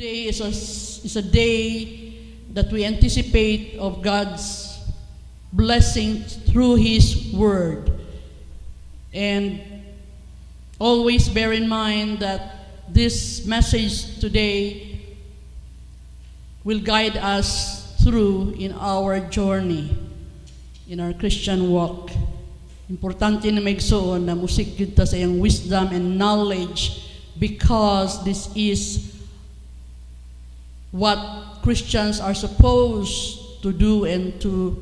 Today is a day that we anticipate of God's blessing through His Word. And always bear in mind that this message today will guide us through in our journey, in our Christian walk. Importante na maigsoon na musik kita sa iyang wisdom and knowledge, because this is what Christians are supposed to do and to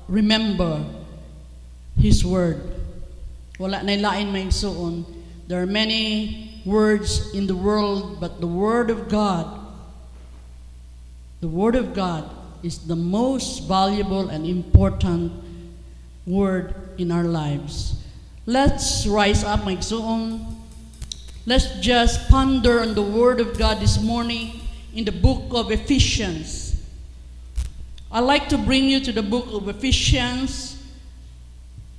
remember His Word. Wala na lain maigsoon. There are many words in the world, but the Word of God is the most valuable and important word in our lives. Let's rise up, maigsoon. Let's just ponder on the Word of God this morning in the book of Ephesians. I'd like to bring you to the book of Ephesians.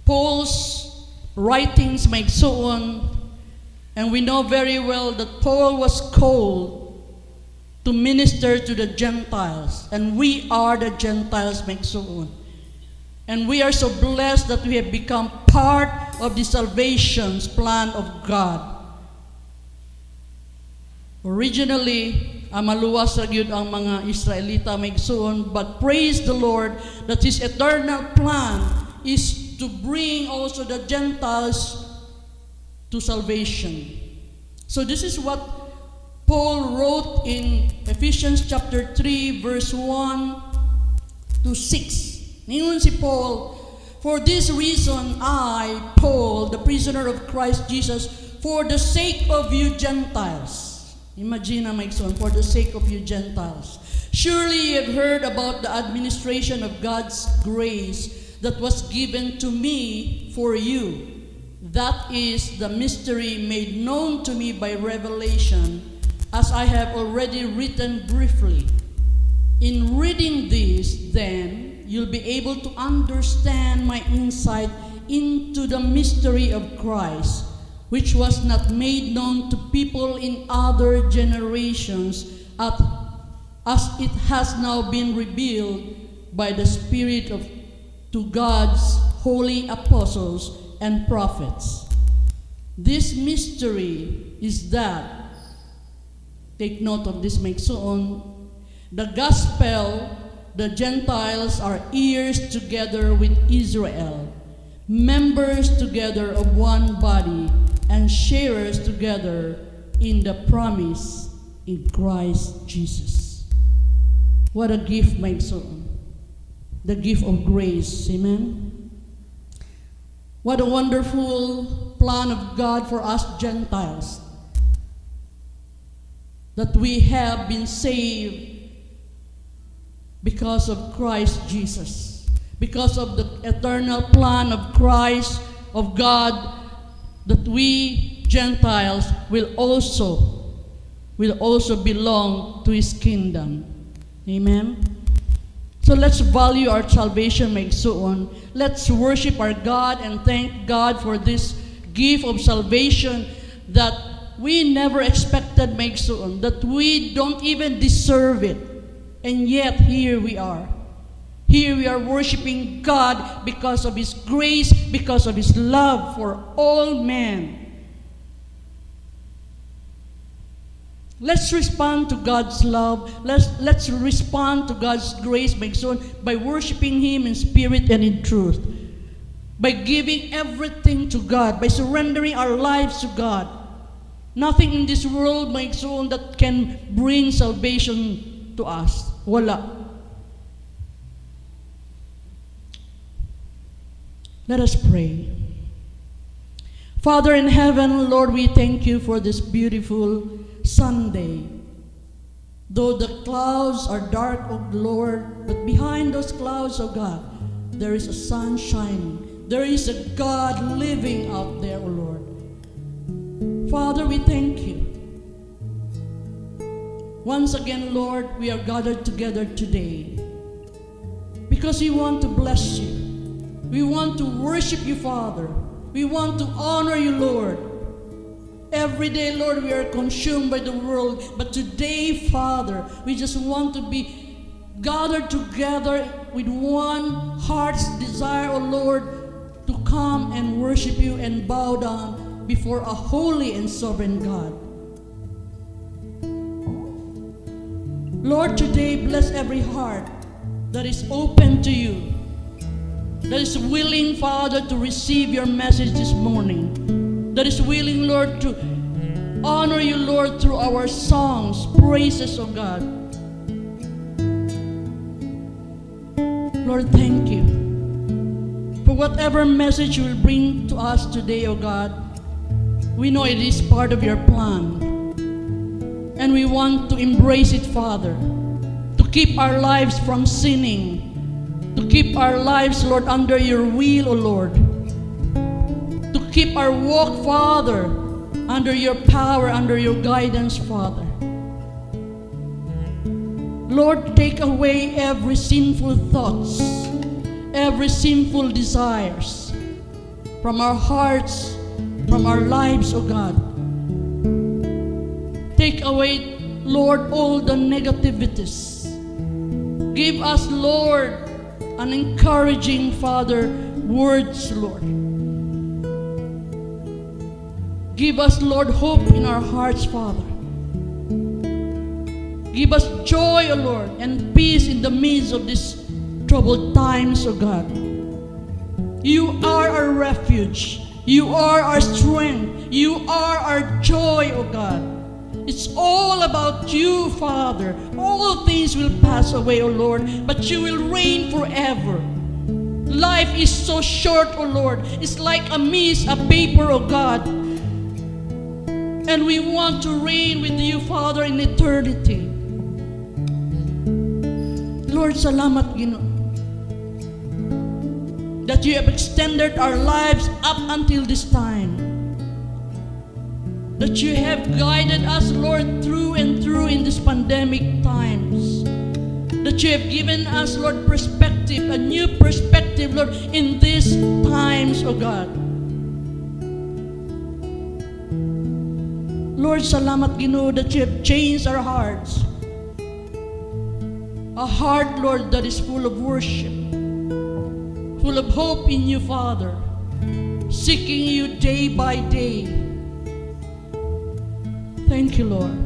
Paul's writings, maigsoon, and we know very well that Paul was called to minister to the Gentiles, and we are the Gentiles, maigsoon. And we are so blessed that we have become part of the salvation's plan of God. Originally, maluwas ra gyud ang mga Israelita, maigsoon, but praise the Lord that His eternal plan is to bring also the Gentiles to salvation. So this is what Paul wrote in Ephesians chapter 3 verse 1 to 6. Ningon si Paul, "For this reason I, Paul, the prisoner of Christ Jesus, for the sake of you Gentiles." Imagine, maigsoon, for the sake of you Gentiles. "Surely you have heard about the administration of God's grace that was given to me for you. That is the mystery made known to me by revelation, as I have already written briefly. In reading this, then, you'll be able to understand my insight into the mystery of Christ, which was not made known to people in other generations, as it has now been revealed by the Spirit to God's holy apostles and prophets. This mystery is that," take note of this, maigsoon, "the gospel, the Gentiles are heirs together with Israel, members together of one body, and sharers together in the promise in Christ Jesus." What a gift, maigsoon. The gift of grace. Amen. What a wonderful plan of God for us Gentiles, that we have been saved because of Christ Jesus, because of the eternal plan of Christ, of God, that we Gentiles will also belong to His kingdom. Amen. So let's value our salvation, maigsoon. Let's worship our God and thank God for this gift of salvation that we never expected, maigsoon, that we don't even deserve it. And yet, here we are. Here we are worshiping God because of His grace, because of His love for all men. Let's respond to God's love. Let's respond to God's grace, maigsoon, by worshiping Him in spirit and in truth. By giving everything to God, by surrendering our lives to God. Nothing in this world, maigsoon, that can bring salvation to us. Wala. Let us pray. Father in heaven, Lord, we thank You for this beautiful Sunday. Though the clouds are dark, O Lord, but behind those clouds, O God, there is a sun shining. There is a God living out there, O Lord. Father, we thank You. Once again, Lord, we are gathered together today because we want to bless You. We want to worship You, Father. We want to honor You, Lord. Every day, Lord, we are consumed by the world. But today, Father, we just want to be gathered together with one heart's desire, O Lord, to come and worship you and bow down before a holy and sovereign God. Lord, today, bless every heart that is open to you, that is willing, Father, to receive your message this morning, that is willing, Lord, to honor you, Lord, through our songs, praises, oh God. Lord, thank you for whatever message you will bring to us today, oh God. We know it is part of your plan, and we want to embrace it, Father, to keep our lives from sinning, to keep our lives, Lord, under your will, O Lord, to keep our walk, Father, under your power, under your guidance, Father. Lord, take away every sinful thoughts, every sinful desires from our hearts, from our lives, O God. Take away, Lord, all the negativities. Give us, Lord, an encouraging, Father, words, Lord. Give us, Lord, hope in our hearts, Father. Give us joy, O Lord, and peace in the midst of these troubled times, O God. You are our refuge. You are our strength. You are our joy, O God. It's all about you, Father. All things will pass away, O Lord, but you will reign forever. Life is so short, O Lord. It's like a mist, a vapor, O God. And we want to reign with you, Father, in eternity. Lord, salamat, Ginoo, that you have extended our lives up until this time. That you have guided us, Lord, through and through in these pandemic times. That you have given us, Lord, perspective, a new perspective, Lord, in these times, O God. Lord, salamat, Ginoo, that you have changed our hearts. A heart, Lord, that is full of worship, full of hope in you, Father, seeking you day by day. Thank you, Lord.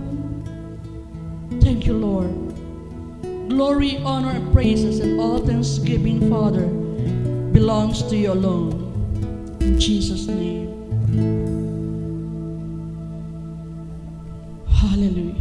Thank you, Lord. Glory, honor, and praises, and all thanksgiving, Father, belongs to you alone. In Jesus' name. Hallelujah.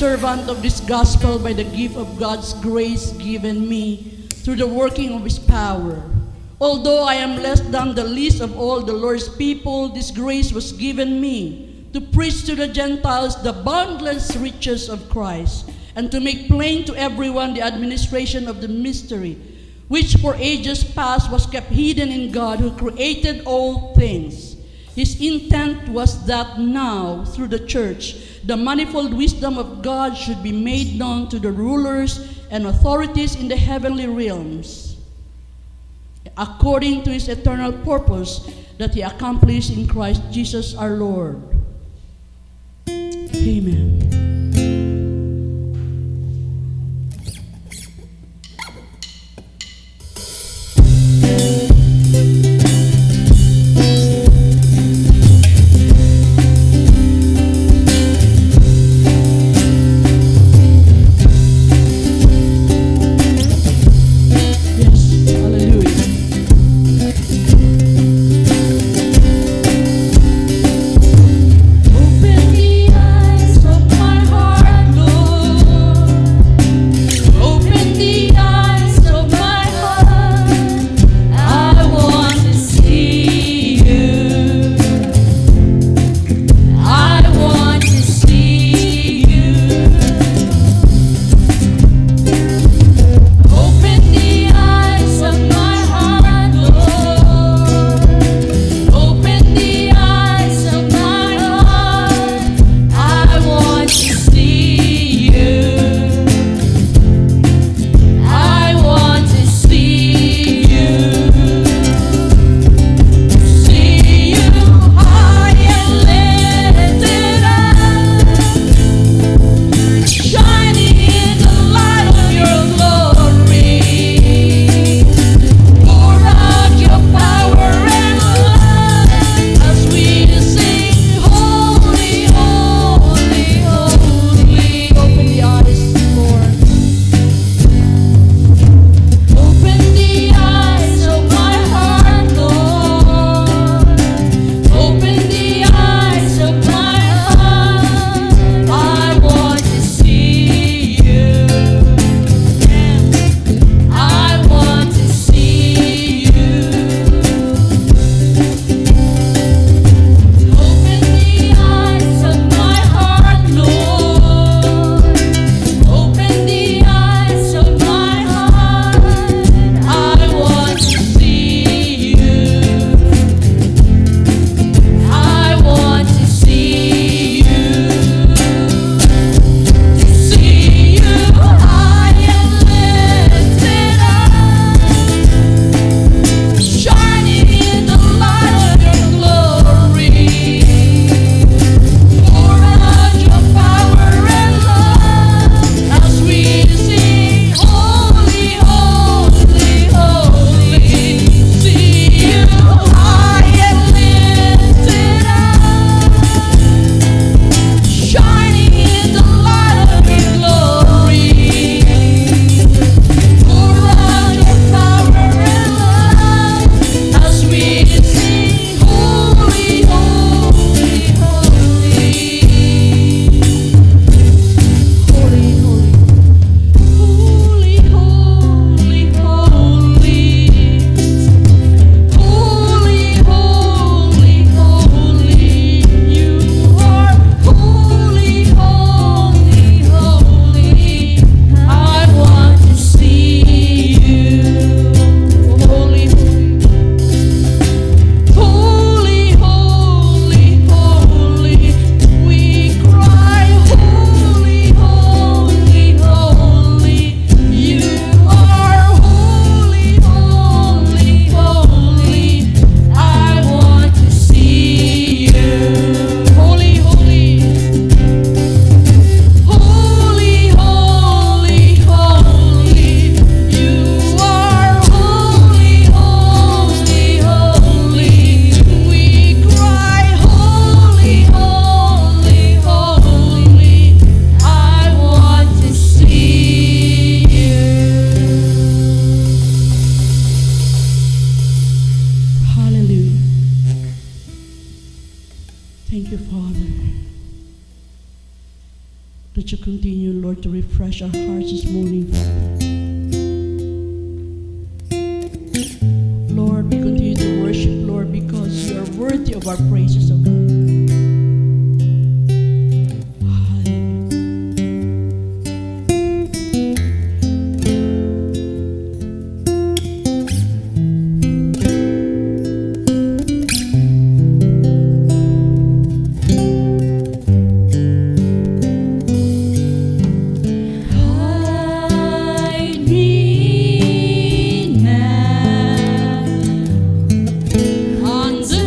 servant of this gospel by the gift of God's grace given me through the working of His power. Although I am less than the least of all the Lord's people, this grace was given me to preach to the Gentiles the boundless riches of Christ, and to make plain to everyone the administration of the mystery, which for ages past was kept hidden in God who created all things. His intent was that now, through the church, the manifold wisdom of God should be made known to the rulers and authorities in the heavenly realms, according to His eternal purpose that He accomplished in Christ Jesus our Lord. Amen. Open the eyes of Lord, to refresh our hearts this morning, Father. Lord, we continue to worship, Lord, because you are worthy of our praises, O God. Under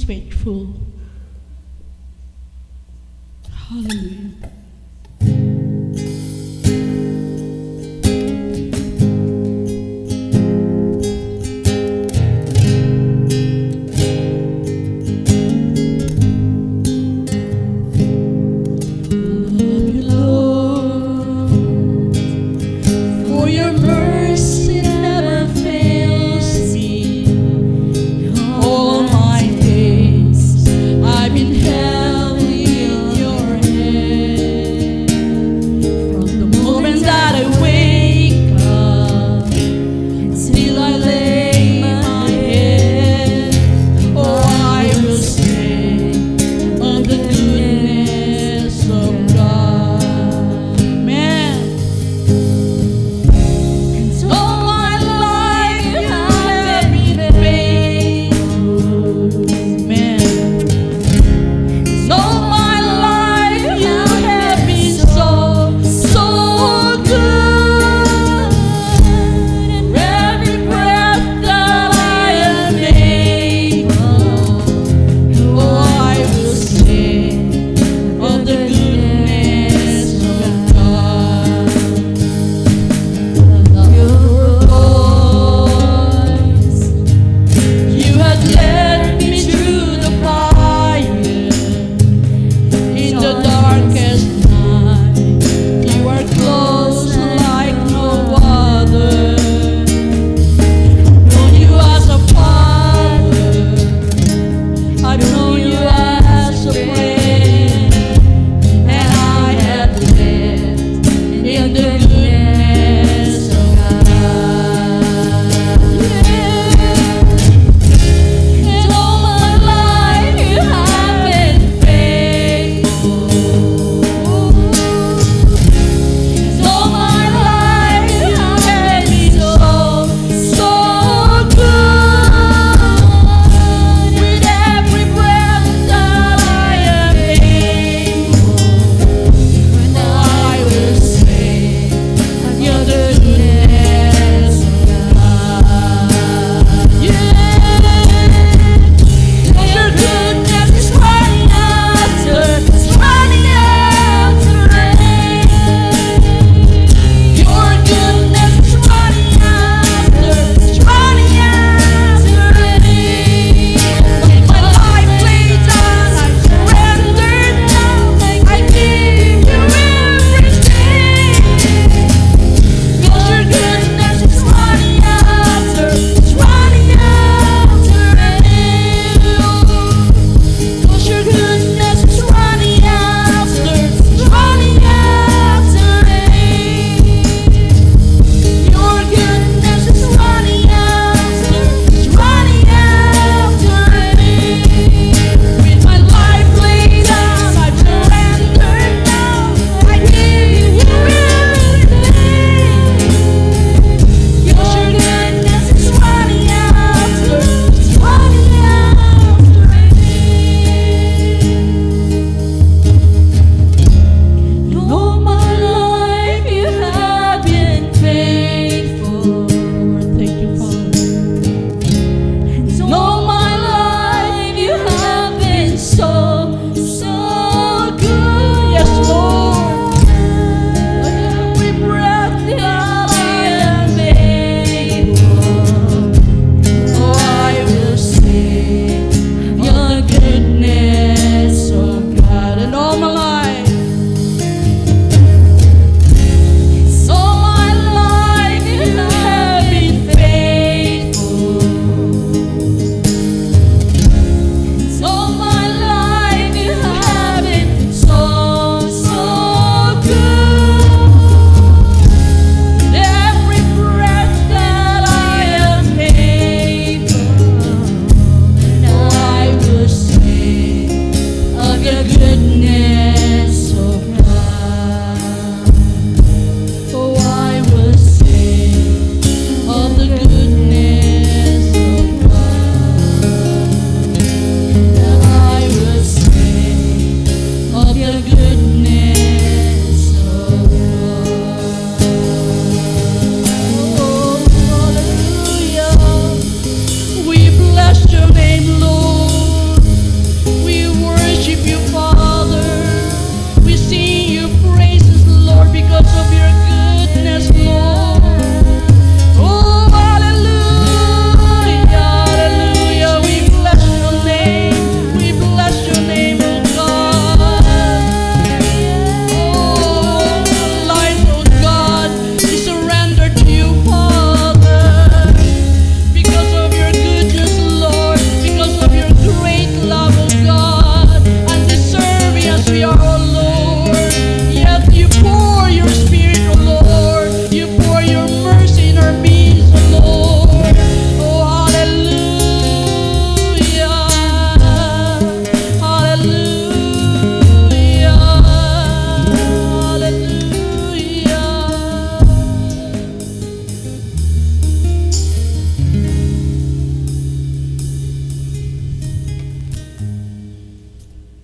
faithful. Hallelujah. Love you, Lord, for your mercy never fails me. All my days I've been held in your hand.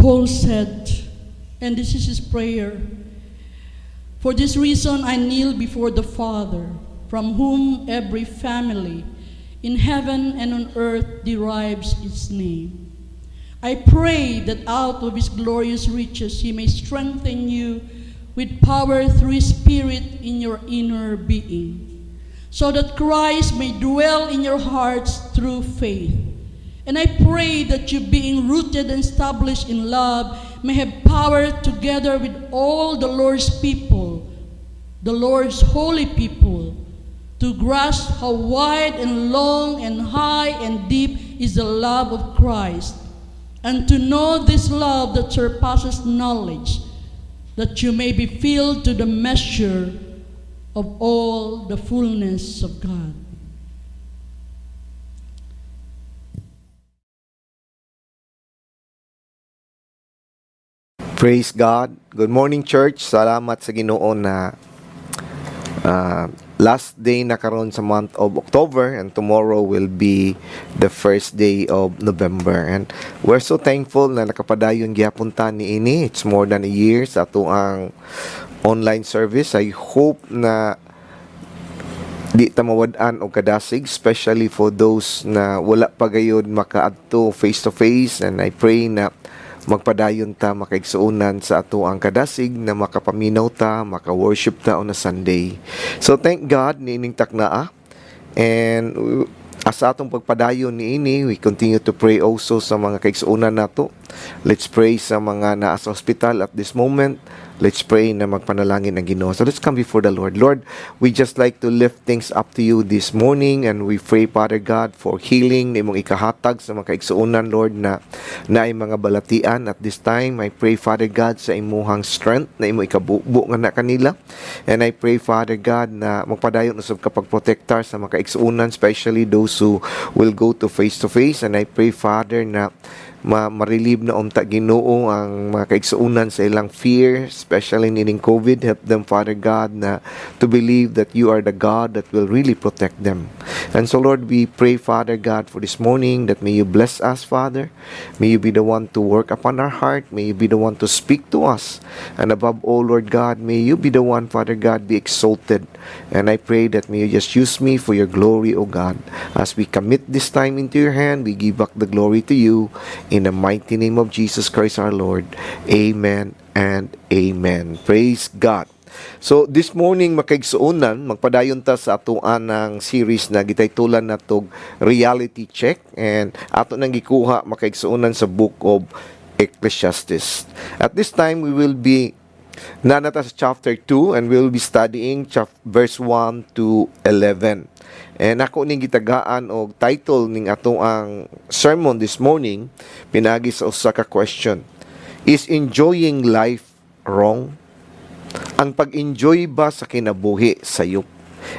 Paul said, and this is his prayer, "For this reason I kneel before the Father, from whom every family in heaven and on earth derives its name. I pray that out of his glorious riches he may strengthen you with power through his Spirit in your inner being, so that Christ may dwell in your hearts through faith. And I pray that you, being rooted and established in love, may have power together with all the Lord's people, the Lord's holy people, to grasp how wide and long and high and deep is the love of Christ, and to know this love that surpasses knowledge, that you may be filled to the measure of all the fullness of God." Praise God. Good morning, church. Salamat sa Ginoo na last day na karon sa month of October, and tomorrow will be the first day of November. And we're so thankful na nakapadayon gyapon ta niini. It's more than a year sa ato ang online service. I hope na di ta mawad-an og kadasig, especially for those na wala pa gayud makaadto face to face, and I pray na magpadayon ta makaigsuonan sa ato ang kadasig na makapaminaw ta, maka-worship ta on a Sunday. So thank God niining taknaa, and asa atong pagpadayon niini, we continue to pray also sa mga kaigsuonan nato. Let's pray sa mga naa sa hospital at this moment. Let's pray na magpanalangin ang Ginoo. So let's come before the Lord. Lord, we just like to lift things up to you this morning, and we pray, Father God, for healing na imong ikahatag sa mga kaigsuonan, Lord, na naay mga balatian at this time. I pray, Father God, sa imuhang strength na imong ikabubo nga na kanila. And I pray, Father God, na magpadayon usab ka pagprotektar sa mga kaigsuonan, especially those who will go to face. And I pray, Father, na ma-relieve na unta Ginoo ang mga kaigsuonan sa ilang fear, especially nining COVID. Help them, Father God, na to believe that you are the God that will really protect them. And so, Lord, we pray, Father God, for this morning, that may you bless us, Father. May you be the one to work upon our heart. May you be the one to speak to us. And above all, Lord God, may you be the one, Father God, be exalted. And I pray that may you just use me for your glory, O God. As we commit this time into your hand, we give back the glory to you. In the mighty name of Jesus Christ our Lord. Amen and amen. Praise God. So this morning makaigsuonan, magpadayon ta sa atoan ng series na gitaytulan natog reality check, and ato nang gikuha makaigsuonan sa book of Ecclesiastes. At this time we will be nanata sa chapter 2, and we will be studying verse 1 to 11. And ako ning gitagaan og title ning ato ang sermon this morning pinagi sa usa ka question: Is enjoying life wrong? Ang pag-enjoy ba sa kinabuhi sayop?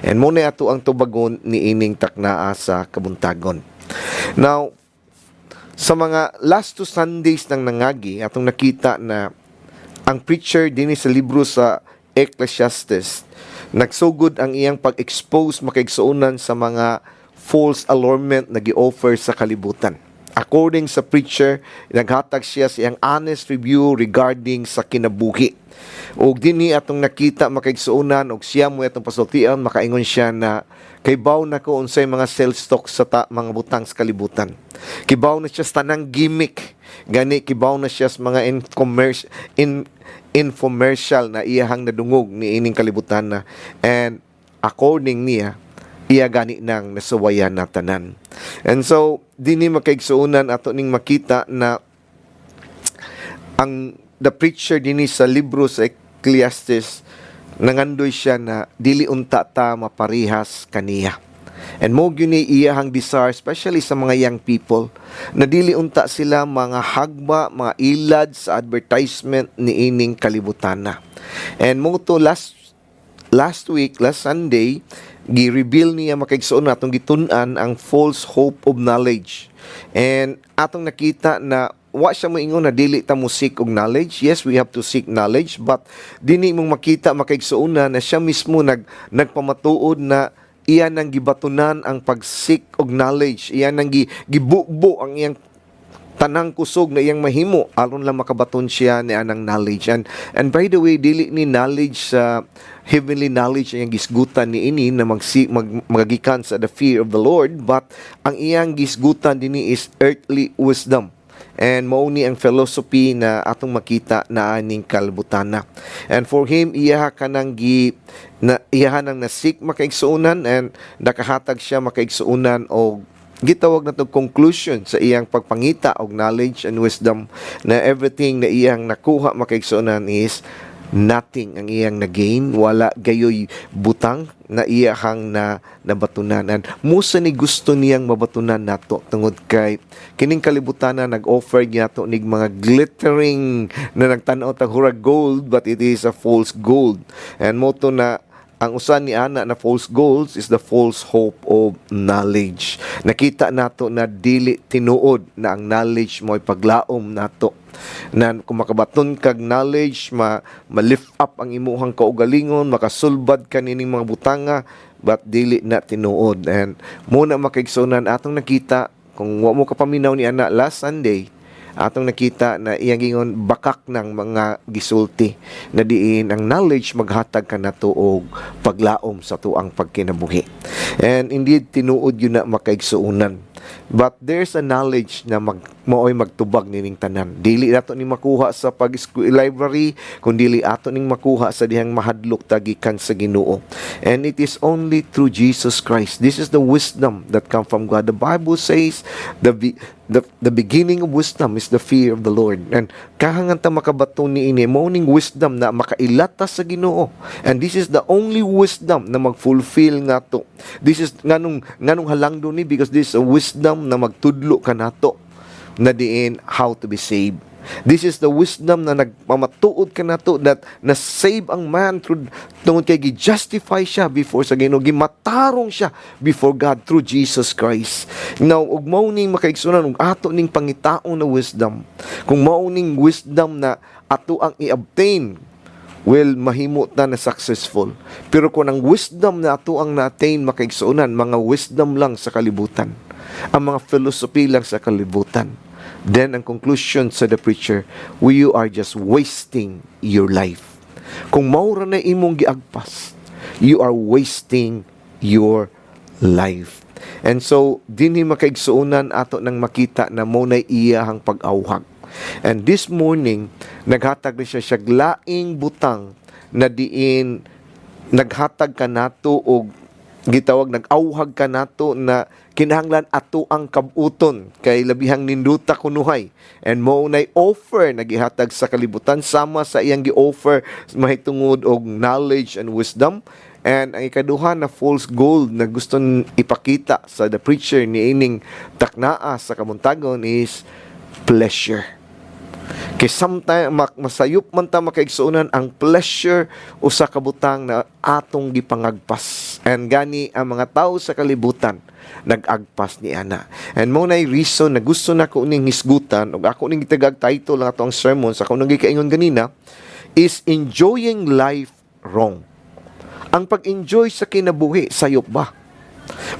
And muna ato ang tubagon ni ining taknaa sa kabuntagon. Now, sa mga last 2 Sundays nang nangagi, atong nakita na ang preacher dinhi sa libro sa Ecclesiastes nagsugod ang iyang pag-expose makaigsuonan sa mga false allurement na gi-offer sa kalibutan. According sa preacher, naghatag siya sa iyang honest review regarding sa kinabuhi. Og dinhi atong nakita makaigsuonan, og siya mo atong pasultian, makaingon siya na kaybaw na ko unsay mga sales stock sa mga butang sa kalibutan. Kibaw na siya sa tanang gimmick. Gani kibaw na siya sa mga infomercial na iyahang nadungog ni ining kalibutan na, and according niya iya gani nang nasuwayan na tanan. And so dinhi makaigsuonan ato ning makita na ang the preacher dinhi sa libro sa Ecclesiastes nangandoy siya na dili unta ta maparihas kaniya. And mo gyud ni iyahang desire, especially sa mga young people, na dili unta sila mga hagba, mga ilad sa advertisement ni ining kalibutan na. And mo to last Sunday, gi-reveal niya makaigsuon atong gitun-an ang false hope of knowledge. And atong nakita na wa siya moingon na dili ta mo seek og knowledge. Yes, we have to seek knowledge, but dini mong makita makaigsuon na siya mismo nagpamatuod na iyan nang gibatunan ang pag-seek og knowledge. Iyan nang gibubo ang iyang tanang kusog na iyang mahimo aron lang makabaton siya ni anang knowledge. And by the way, dili ni knowledge sa heavenly knowledge ang gisgutan ni ini na magagikan sa the fear of the Lord, but ang iyang gisgutan dinhi is earthly wisdom. And mao ni ang philosophy na atong makita na aning kalbutana. And for him, iyaha kanang iyaha nang nasik makaigsuunan, and nakahatag siya makaigsuunan o gitawag na to conclusion sa iyang pagpangita og knowledge and wisdom, na everything na iyang nakuha makaigsuunan is nothing ang iyang na-gain, wala gayoy butang na iyahang nabatunan. And musa ni gusto niyang mabatunan nato tungod kay kining kalibutan na nag-offer niya to nig mga glittering na nagtanaw tag hurag gold, but it is a false gold. And moto na ang usan ni ana na false gold is the false hope of knowledge. Nakita nato na dili tinuod na ang knowledge mo'y paglaom nato, na kung makabaton kag knowledge, ma-lift up ang imuhang kaugalingon, makasulbad ka nining mga butanga, but dili na tinuod. And muna makaigsunan atong nakita, kung wa mo kapaminaw ni ana last Sunday, atong nakita na iyang gingon bakak ng mga gisulti na diin ang knowledge maghatag ka nato og paglaom sa tuang pagkinabuhi. And indeed tinuod yun na makaigsuunan, but there's a knowledge na maoy magtubag nining tanan. Dili nato ni makuha sa library, kundi dili ato ning makuha sa dihang mahadlok tagikan sa Ginoo. And it is only through Jesus Christ. This is the wisdom that come from God. The Bible says the beginning of wisdom is the fear of the Lord. And kahanganta makabato ni ini morning wisdom na makailata sa Ginoo. And this is the only wisdom na magfulfill nga to. This is nganong halangdo ni, because this is a wisdom na magtudlo ka nato na diin how to be saved. This is the wisdom na nagmamatuod ka nato that na-save ang man through tungod kay gi-justify siya before sa Ginoo, gimatarong siya before God through Jesus Christ. Now, ug mao ning makaigsunan ug ato ning pangitaon na wisdom. Kung mao ning wisdom na ato ang i-obtain, well, mahimo ta na successful. Pero kung ang wisdom na ato ang na-attain makaigsunan, mga wisdom lang sa kalibutan, ang mga philosophy lang sa kalibutan, then ang conclusion sa the preacher, you are just wasting your life. Kung maura na imong giagpas, you are wasting your life. And so dinhi makaigsuunan ato nang makita na mo na iyahang pag-awhag. And this morning naghatag na siya laing butang na diin naghatag ka nato og gitawag nag-awhag ka nato na kinahanglan ato ang kabuton kay labihang ninduta kunuhay. And mo nay offer nagihatag sa kalibutan sama sa iyang gi-offer mahitungod og knowledge and wisdom. And ang ikaduha na false gold na gusto ipakita sa the preacher ni ining taknaa sa kamuntagon is pleasure. Kay sometimes masayop man ta makaigsuunan ang pleasure usa ka butang na atong gipangagpas. And gani ang mga tao sa kalibutan nag-agpas ni ana. And mo nay reason na gusto na ko ning hisgutan ug ako ning gitagag title lang atong sermon sa kunong gikaingon ganina is enjoying life wrong. Ang pag-enjoy sa kinabuhi sayop ba?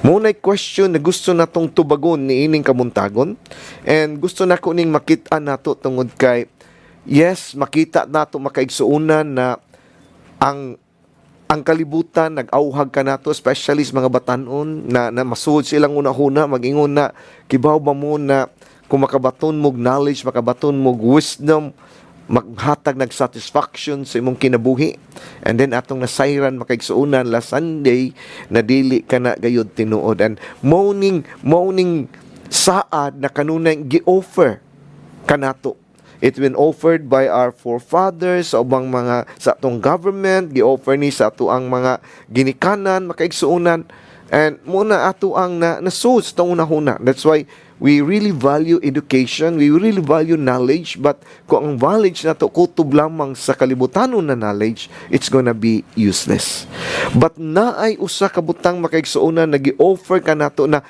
Muna'y question na gusto natong tubagon ni ining kamuntagon, and gusto na ko ning makita nato tungod kay yes, makita nato makaigsuunan na ang kalibutan nag-awhag ka nato, especially sa mga batanon na masuod silang una-una mag-ingon na kibaw ba mo na kung makabaton mo knowledge, makabaton mo wisdom, maghatag nag-satisfaction sa imong kinabuhi. And then atong nasayran makaigsuunan last Sunday na dili ka na gayud tinuod. And morning saad na kanunay gi-offer kanato. It's been offered by our forefathers sa ubang mga sa atong government, gi-offer ni sa ato ang mga ginikanan makaigsuunan. And muna ato ang nasuod sa una-una. That's why we really value education, we really value knowledge, but kung ang knowledge na to kutob lamang sa kalibutanon na knowledge, it's gonna be useless. But naay usa ka butang makaigsuunan na gi-offer ka nato na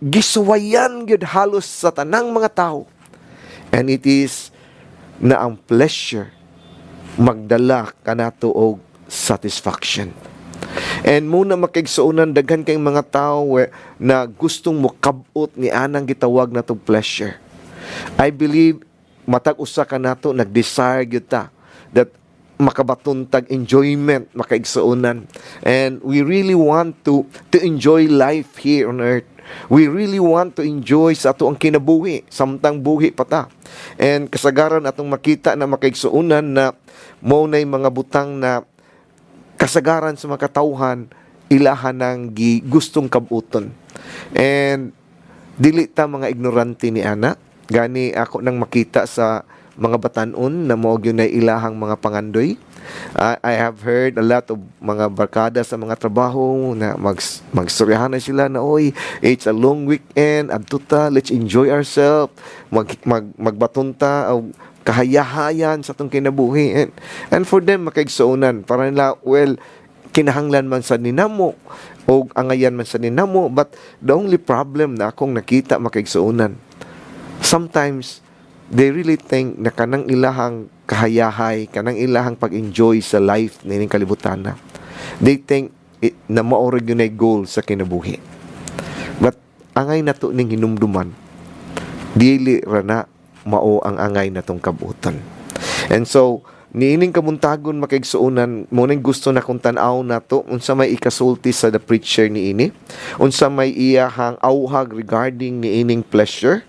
gisuwayan gyud halos sa tanang mga tao. And it is na ang pleasure magdala ka nato og satisfaction. And muna makaigsuunan daghan kay mga tao na gustong mukabot ni anang gitawag na to pleasure. I believe matag usa ka nato nag-desire gyud ta that makabaton tag enjoyment makaigsuonan, and we really want to enjoy life here on earth. We really want to enjoy sa ato ang kinabuhi samtang buhi pa ta, and kasagaran atong makita na makaigsuonan na mao nay mga butang na kasagaran sa mga katawhan ilahan ng gustong kabuton, and dili ta mga ignorante ni ana. Gani ako nang makita sa mga batanon na mao gyud na ilahang mga pangandoy. I have heard a lot of mga barkada sa mga trabaho na magstoryahan na sila na, oy, it's a long weekend, adto ta, let's enjoy ourselves, magbaton ta o kahayahayan sa atong kinabuhi. And for them makaigsuonan para nila, well, kinahanglan man sa ninamo o angayan man sa ninamo, but the only problem na akong nakita makaigsuonan, sometimes they really think na kanang ilahang kahayahay, kanang ilahang pag-enjoy sa life na ining kalibutan na, they think na maorag yun ay goal sa kinabuhi. But angay na to ning hinumduman, dili ra na mao ang angay na tong kabutan. And so niining kamuntagon makaigsuonan mo ning gusto na kung tan-aw nato unsa may ikasulti sa the preacher niini, unsa may iyahang awhag regarding niining pleasure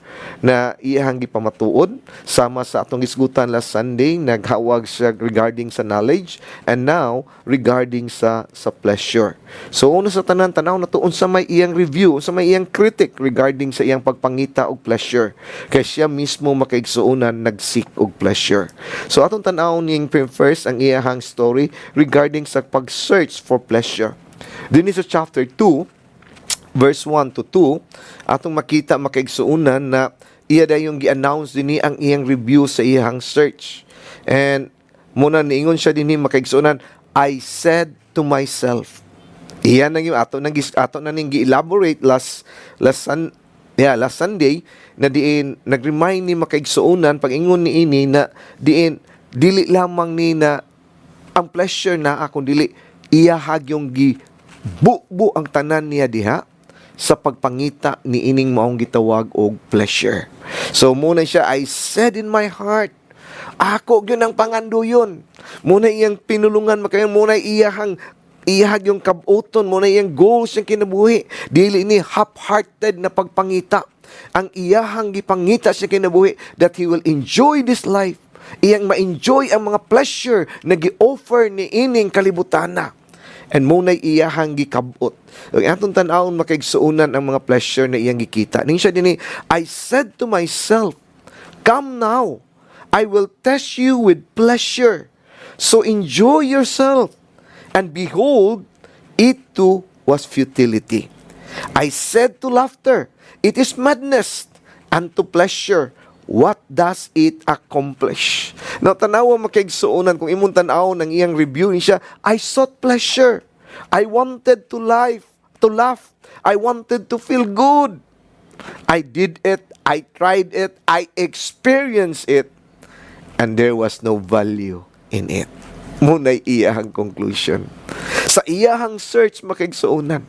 na iyahang gipamatuod sama sa atong isgutan last Sunday. Naghawag siya regarding sa knowledge, and now regarding sa pleasure. So una sa tanan tanaw na to unsa may iyang review, unsa may iyang critic regarding sa iyang pagpangita og pleasure, kay siya mismo makaigsuonan nagsik og pleasure. So atong tan-aw ning first ang iyahang story regarding sa pag-search for pleasure. Dinhi sa chapter 2 verse 1 to 2, atong makita makaigsuonan na iya dayong gi-announce dinhi ang iyang review sa iyang search. And muna niingon siya dinhi makaigsuonan, I said to myself. Iyan nang yung ato na ning gi-elaborate last Sunday na diin nag-remind ni makaigsuonan pag-ingon ni ini na diin dili lamang ni na ang pleasure na akong dili iyahag yung gibubu ang tanan niya diha sa pagpangita ni ining maong gitawag og pleasure. So muna siya, I said in my heart, ako gyud ang panganduyon. Muna iyang pinulungan makayon, muna iyahag yung kabuton, muna iyang goals yung kinabuhi. Dili ni half-hearted na pagpangita. Ang iyahang gipangita sa kinabuhi that he will enjoy this life. Iyang ma-enjoy ang mga pleasure na gi-offer ni ining kalibutana. And muna'y iyahang gikabot. Ang atong tan-awon makaigsuonan ang mga pleasure na iyang gikita. Ning siya dinhi, I said to myself, come now, I will test you with pleasure. So enjoy yourself. And behold, it too was futility. I said to laughter, it is madness, and to pleasure, what does it accomplish? Now, tanawa makaigsuonan kung imong tan-aw ng iyang review niya, I sought pleasure. I wanted to laugh. I wanted to feel good. I did it. I tried it. I experienced it. And there was no value in it. Muna'y iyahang conclusion. Sa iyahang search makaigsuonan,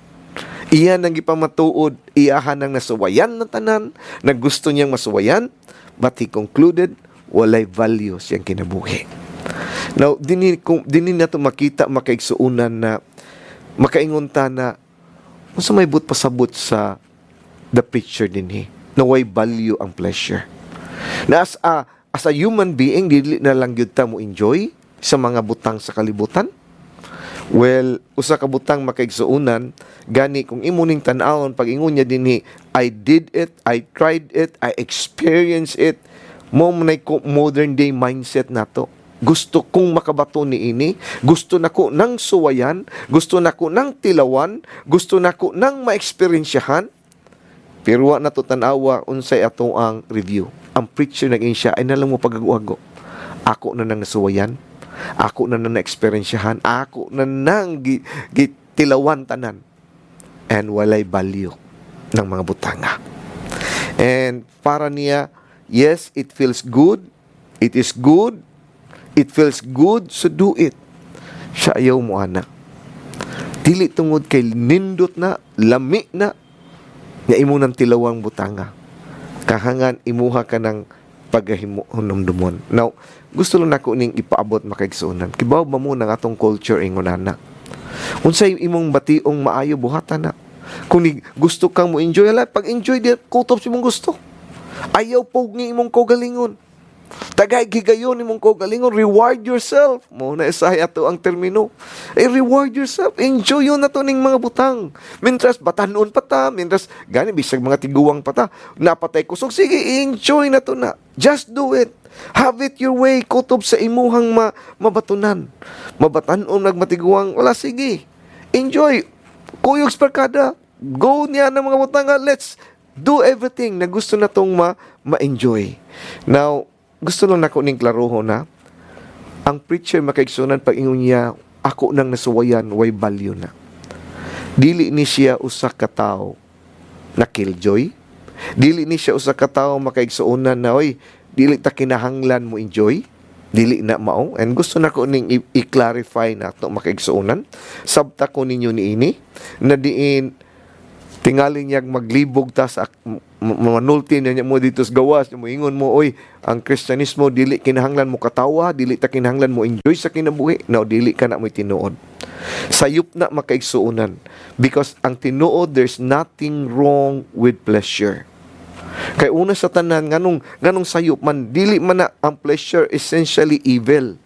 iyan ang ipamatuod, iyahan ang nasuwayan na tanan, na gusto niyang masuwayan, but he concluded, walay value siyang kinabuhi. Now, dinin na ito makita, makaigsuunan na, makaingon ta na, unsa may but pasabot sa the picture dinhi, na way value ang pleasure. Na as a human being, dili na lang yun ta mo enjoy sa mga butang sa kalibutan. Well, usa ka butang makaigsuunan, gani kung imuning tan-awon pag ingon niya dinhi, I did it, I tried it, I experienced it. Mo man modern day mindset nato. Gusto kong makabato ni ini, gusto nako nang suwayan, gusto nako nang tilawan, gusto nako nang maeksperiensyahan. Pero wa nato tan-awa unsay ato ang review. Ang preacher naging siya ay nalang mo pagaguago. Ako na nang nasuwayan. Ako na nang na-experiensyahan, ako na nang gitilawan tanan, and walay value ng mga butanga. And para niya, yes, it feels good, it is good, it feels good, so do it. Siya ayaw mo, ana. Dili tungod kay nindot na, lami na, nga imo ng tilawang butanga. Kahangan imuha ka ng pagahimumdumon. Now, gusto lang nako ning ipaabot makaigsuonan. Kibaw ba mo ng atong culture ingon ana? Unsay imong bationg maayo buhatan na. Kung gusto kang mo enjoy ala, pag enjoy di kutob si mong gusto. Ayaw pog ni imong kaugalingon. Tagay gigayon imong kaugalingon, reward yourself. Mo na isahay ato ang termino. Reward yourself. Enjoy yun na to ning mga butang. Mintras batanon pa ta, mintras gani bisag mga tiguwang pa ta. Napatay kusog, sige, enjoy na to na. Just do it. Have it your way. Kutob sa imuhang mabatunan. Mabatanon nagmatiguwang, wala, sige. Enjoy. Kuyog sparkada. Go niya ng mga butang. Let's do everything na gusto na tong ma-enjoy. Now, gusto lang nako ning klaroho na ang preacher makaigsunan pag ingon niya, ako nang nasuwayan, way value na. Dili ni siya usa ka tawo na killjoy. Dili ni siya usa ka tawo makaigsunan na, oy, dili ta kinahanglan mo enjoy. Dili na mao. And gusto nako ning i-clarify na to makaigsunan. Sabta ko ninyo niini na diin tingali niyag maglibog ta sa manulti niya mo dito sa gawas, mo ingon mo, oy, ang Kristyanismo dili kinahanglan mo katawa, dili ta kinahanglan mo enjoy sa kinabuhi. No, dili ka na mo tinuod. Sayop na makaigsuonan because ang tinuod, there's nothing wrong with pleasure. Kay una sa tanan nganong sayop man, dili man na ang pleasure essentially evil.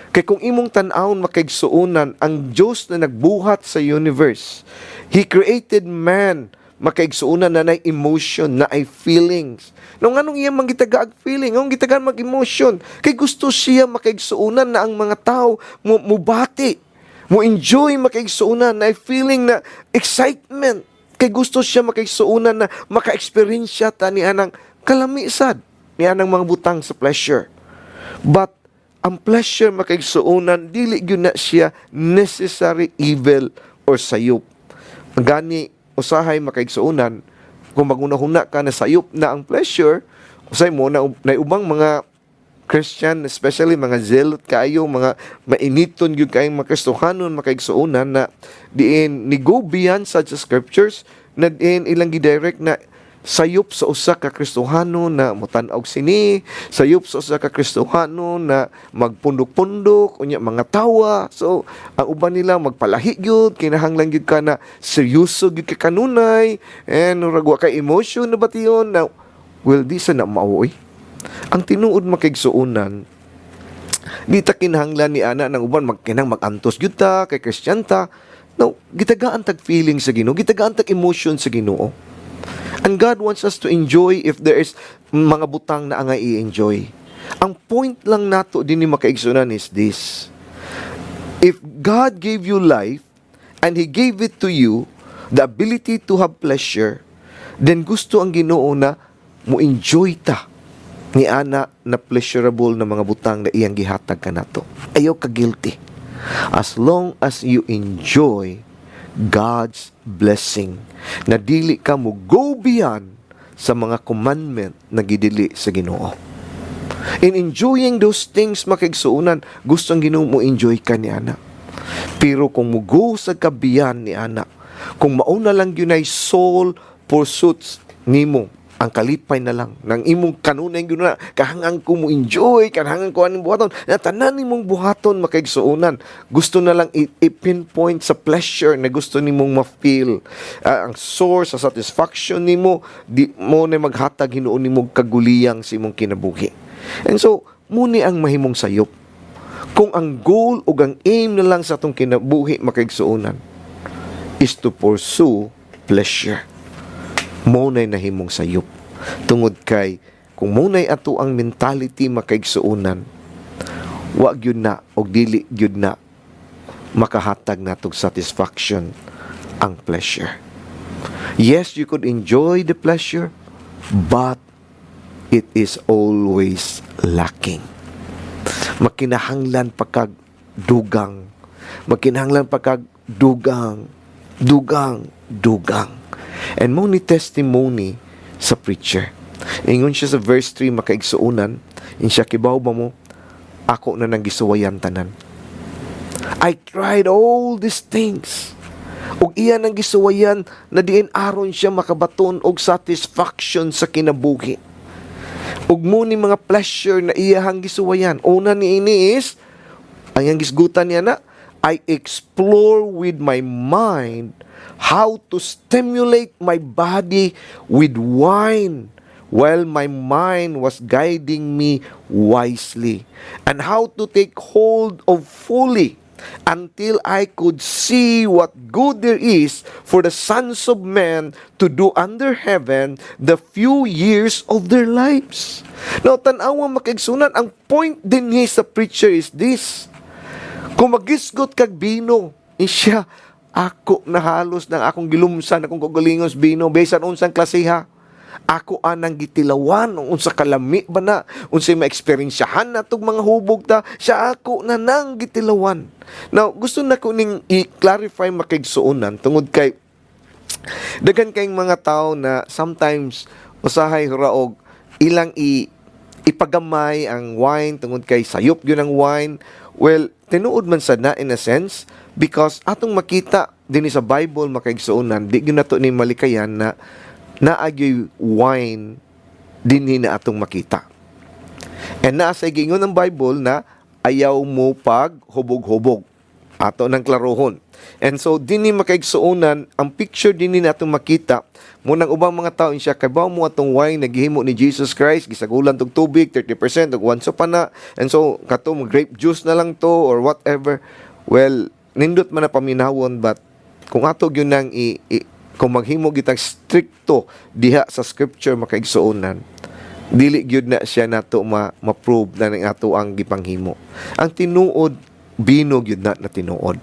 Kay kung imong tan-awon makaigsuonan, ang Diyos na nagbuhat sa universe, He created man makaigsuonan na nay emotion, na ay feelings. No nganong iya manggitagaag feeling, nganong gitagaan mag-emotion? Kay gusto siya makaigsuonan na ang mga tao mo bati, mo enjoy makaigsuonan na ay feeling na excitement. Kay gusto siya makaigsuonan na maka-experience ta ni anang kalamisad, ni anang mga butang sa pleasure. But ang pleasure makaigsuonan, dili gyud na siya necessary evil or sayop. Gani usahay makaigsuonan, kung maguna-huna ka na sayop na ang pleasure, usay mo na ubang mga Christian, especially mga zealot kayo, mga mainiton gyud kayong mga Kristohanon makaigsuonan na diin ni go beyond such scriptures, na diin ilang gidirect na sayop sa usa ka Kristohano na mutan-og sini, sayop sa usa ka Kristohano na magpundok-pundok, unya mga tawa. So, ang uban nila magpalahi gyud, kinahanglan gyud ka na seryoso gyud ka kanunay, and ragwa ka emotion na bation na, well, di sa na maoy. Ang tinuod makaigsuonan, di ta kinahanglan ni ana ng uban mag-antos gyud ta kay Kristyan ta. No, gitagaan tag feeling sa Ginoo, gitagaan tag emotion sa Ginoo. And God wants us to enjoy if there is mga butang na angay i-enjoy. Ang point lang nato din ni makaigsunan is this. If God gave you life and He gave it to you, the ability to have pleasure, then gusto ang Ginoo na mo enjoy ta ni ana na pleasurable na mga butang na iyang gihatag kanato. Ayaw ka guilty. As long as you enjoy God's blessing, na dili ka mo go beyond sa mga commandment na gidili sa Ginoo. In enjoying those things makaigsuonan, gusto ang Ginoo mo enjoy ka ni ana. Pero kung mo go sa kabiyan ni ana, kung mauna lang yun ay soul pursuits nimo, ang kalipay na lang nang imong kanunay gyud na kahangang ko mo enjoy, kahangang ko aning buhaton, na tanan nimong buhaton makaigsuonan, gusto na lang i-pinpoint sa pleasure na gusto nimong ma-feel, ang source sa satisfaction nimo, di mo na maghatag hinuon nimo kaguliyang sa imong kinabuhi. And so muni ang mahimong sayop. Kung ang goal o ang aim na lang sa atong kinabuhi makaigsuonan is to pursue pleasure, munay nahimong sayop. Tungod kay kung munay ato ang mentality makaigsuonan, wa gyud na og dili gyud na makahatag natog satisfaction ang pleasure. Yes, you could enjoy the pleasure, but it is always lacking. Makinahanglan pagkag dugang, makinahanglan pagkag dugang. And mo ni testimony sa preacher. Ingon siya sa verse 3 makaigsuonan, in siya kibaw ba mo, ako na nang gisuwayan tanan. I tried all these things. ug iyan ang gisuwayan na diin aron siya makabaton og satisfaction sa kinabuhi. Ug mo ni mga pleasure na iyahang gisuwayan. Una niini is ang iyang gisgutan niya na, I explore with my mind how to stimulate my body with wine while my mind was guiding me wisely, and how to take hold of fully until I could see what good there is for the sons of men to do under heaven the few years of their lives. Now, tanawa makigsunan, ang point din niya sa preacher is this: kung magisgot kag bino, siya, ako na halos ng akong gilumsan, akong kagulingos bino, besan unsang klasiha. Ako anang gitilawan, unsa kalami ba na, unsay maeksperiensyahan na itong mga hubog ta, siya ako na nang gitilawan. Now, gusto na ko ning i-clarify makigsuunan, tungod kay, dagan kayong mga tao na sometimes, usahay huraog, ilang ipagamay ang wine, tungod kay sayop yun ang wine. Well, tinuod man sad na in a sense, because atong makita din sa Bible makaigsuunan, di gyud nato ni malikayan na naagyoy wine din na atong makita. And nasa gingon ng Bible na ayaw mo pag hubog-hubog. Ato ng klarohon. And so, din ni makaigsuunan, ang picture din ni natong makita, munang ubang mga tao siya, kabaw mo atong wine, naghihimo ni Jesus Christ, gisagulan tong tubig, 30%, ug once pa na, and so, katong grape juice na lang to, or whatever. Well, nindot man na paminawon, but kung ato yun nang kung maghimo gitang stricto diha sa scripture makaigsuunan, dili gyud na siya nato ma-prove na ning ato ang gipanghimo. Ang tinuod bino gyud na tinuod.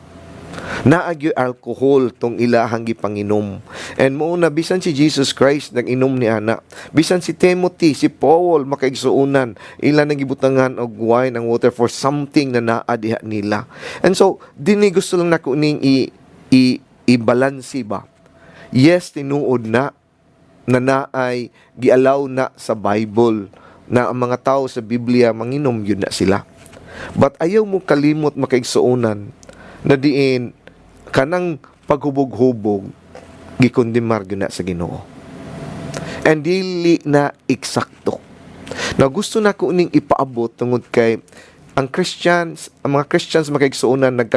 Naagyo alcohol tong ilahang gipanginom. And mouna bisan si Jesus Christ nag-inom ni ana. Bisan si Timothy, si Paul makaigsuunan, ila nagibutangan og wine and water for something na naa diha nila. And so dinhi gusto lang nako ning i-balansi ba. Yes, tinuod na naay gialaw na sa Bible na ang mga tao sa Biblia manginom yun na sila. But ayaw mo kalimot makaigsuunan na diin kanang paghubog-hubog gikondemar yun na sa Ginoo. And dili na eksakto. Na gusto na ko ning ipaabot tungod kay ang mga Christians makaigsuunan na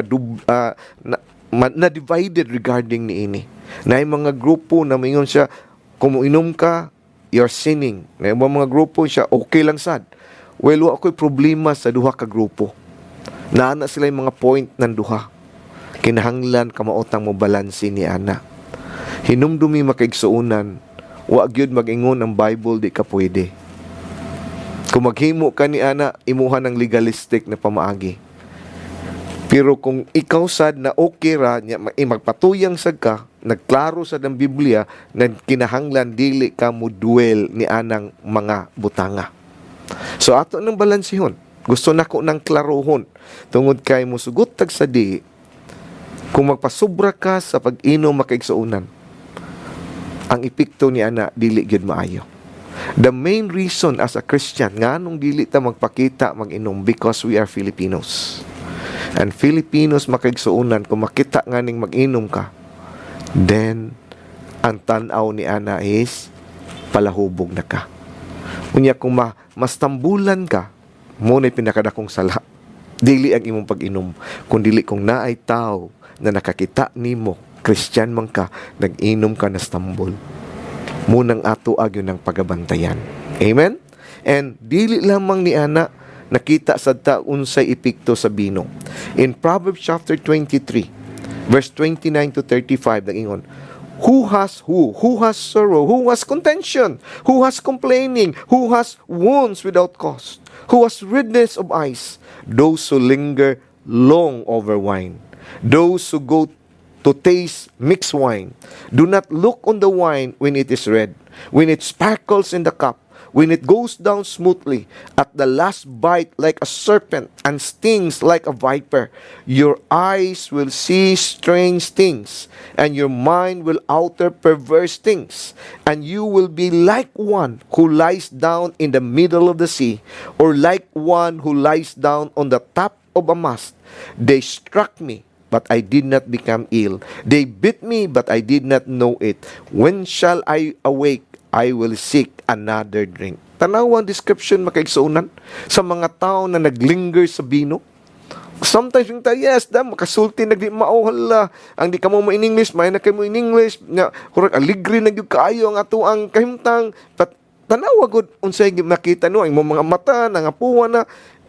divided regarding niini. Na yung mga grupo na mayon siya, kung uinom ka, you're sinning. Na yung mga grupo siya, okay lang sad. Well, ako'y problema sa duha ka grupo. Naana sila yung mga point ng duha. Kinahanglan kamaotang mo balansi ni ana. Hinumdumi makaigsuunan, wa gyud mag-ingon ang Bible, di ka pwede. Kung maghimo ka ni ana, imuha ng legalistic na pamaagi. Pero kung ikaw sad na okay ra, magpatuyang sad ka, nagklaro sad ang Biblia, na kinahanglan dili ka mo duel ni anang mga butanga. So ato nang balansihon. Gusto nako nang klarohon. Tungod kay musugot tag sa di, kung magpasobra ka sa pag-inom makaigsuunan, ang epekto ni ana dili gyud maayo. The main reason as a Christian nganong dili ta magpakita mag-inom, because we are Filipinos. And Filipinos makaigsuunan, kung makita nga ning mag-inom ka, then ang tanaw ni ana is palahubog na ka. Unya kung mas tambulan ka, mo na pinakadakong sala. Dili ang imong pag-inom, kung dili kung naay tao na nakakita nimo, Christian man ka, nag-inom ka na stambol. Munang ato agyo ng pagabantayan. Amen? And dili lamang ni ana nakita sa unsay epekto sa bino. In Proverbs chapter 23, verse 29 to 35, nag-ingon, Who has sorrow? Who has contention? Who has complaining? Who has wounds without cause? Who has redness of eyes? Those who linger long over wine. Those who go to taste mixed wine. Do not look on the wine when it is red, when it sparkles in the cup, when it goes down smoothly, at the last bite like a serpent, and stings like a viper. Your eyes will see strange things, and your mind will utter perverse things, and you will be like one who lies down in the middle of the sea, or like one who lies down on the top of a mast. They struck me, but I did not become ill. They beat me, but I did not know it. When shall I awake? I will seek another drink. Tanaw ang description makaigsuunan sa mga tao na naglinger sa bino. Sometimes yung tayo, yes, makasulti, nagdi mauhala. Ang di ka mo in English, may na kayo mo in English. Kurang aligri na yung kaayo ang ato ang kahimtang. Tanawa good, unsay makita no, ang mga mata, nangapuwa na,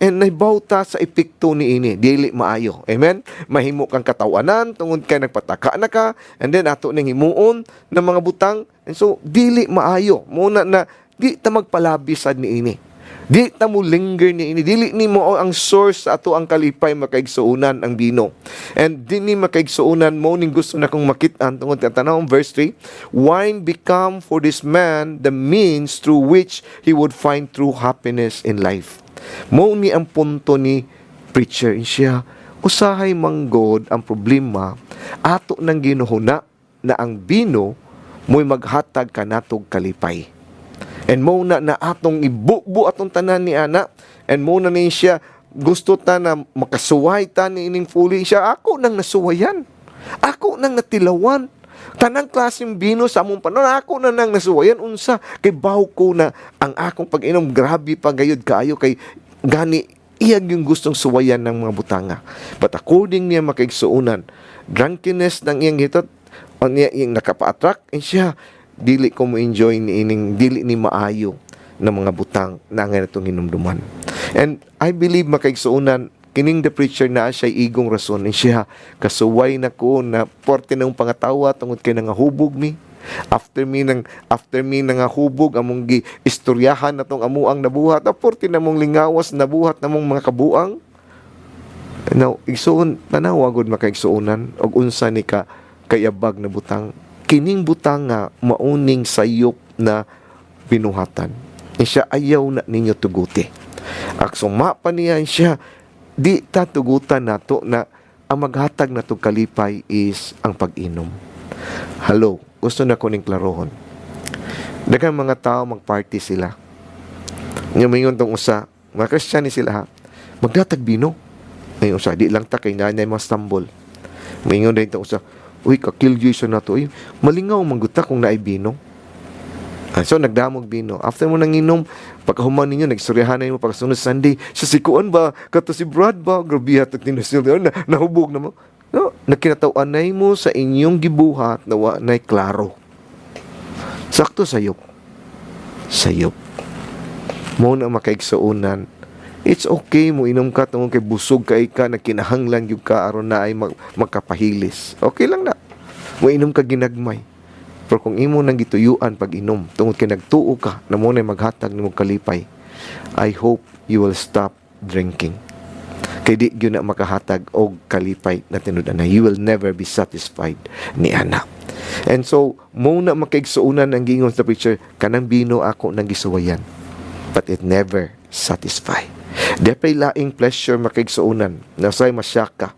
and naibawta sa epekto ni ini. Dili maayo. Amen? Mahimo kang katawanan, tungod kay nagpataka na ka, and then ato nang himuon ng mga butang. And so, dili maayo. Muna na, di ta magpalabisad ni ini. Di ta mo linger ni ini. Dili ni mo ang source sa ato ang kalipay makaigsuunan ang bino. And di ni makaigsuunan mo ning gusto na kong makitaan tungod ka tanawang verse 3. Wine become for this man the means through which he would find true happiness in life. Mo ni ang punto ni preacher siya. Usahay manggod ang problema ato nang ginuhuna na ang bino mo'y maghatag kanatog kalipay. And mo na atong ibubu atong tanan ni ana. And mo na ni siya gusto ta na makasuway ta ni ining fully siya. Ako nang nasuwayan. Ako nang natilawan. Tanang klaseng bino sa among panon. Ako na nang nasuwayan. Unsa kay baw ko na ang akong pag-inom. Grabe pa gayud kaayo kay gani iyag yung gustong suwayan ng mga butanga. But according niya makaigsuunan, drunkenness ng iyang hitot o niya yung nakapa-attract siya. Dili ko mo enjoy ni ining dili ni maayo ng mga butang na nga natong hinumduman. And I believe makaigsuunan kining the preacher na siya igong rason siya kasuway na ko na porte ng pangatawa tungod kay nangahubog mi. After mi nangahubog among gi istoryahan natong amuang nabuhat porte na mong lingawas nabuhat namong mga kabuang. Now igsuon tanawa gud makaigsuunan og unsa ni ka kayabag na butang. Kining butang nga mauning sayop na binuhatan. Siya ayaw na ninyo tuguti. Ak sumapa niya siya, di ta tugutan nato na ang maghatag na kalipay is ang pag-inom. Hello, gusto na ko ning klarohon. Daghang mga tao magparty sila. Ngayon tong usa, mga Kristiyani sila ha, maghatag bino. Ngayon usa, di lang ta kay nanay mastambol. Ngayon din tong usa, uy, kakiljoy siya na to. Malingaw mangguta kung naibino. So, nagdamog bino. After mo nanginom, pagkahuman ninyo, nagsuryahan na mo pagkasunod Sunday. Sa sikuan ba? Kato si Brad ba? Grabe at tinasil. Nahubog na mo. No, nakinatawaan na mo sa inyong gibuhat na na'y klaro. Sakto sayop. Sayop. Mo na makaigsuunan. It's okay mo inom ka tungkol kay busog ka na kinahanglan yung ka aron na ay magkapahilis. Okay lang na. Mo inom ka ginagmay. Pero kung imo nang gituyuan pag inom, tungkol kay nagtuo ka na mo na maghatag nimo kalipay, I hope you will stop drinking. Kay di gyud na makahatag og kalipay na tinud-an. You will never be satisfied ni ana. And so, mo na makaigsuunan ang gingon sa preacher, kanang bino ako nang gisuwayan. But it never satisfied. Depay laing pleasure makaigsuunan. Nasay masyaka.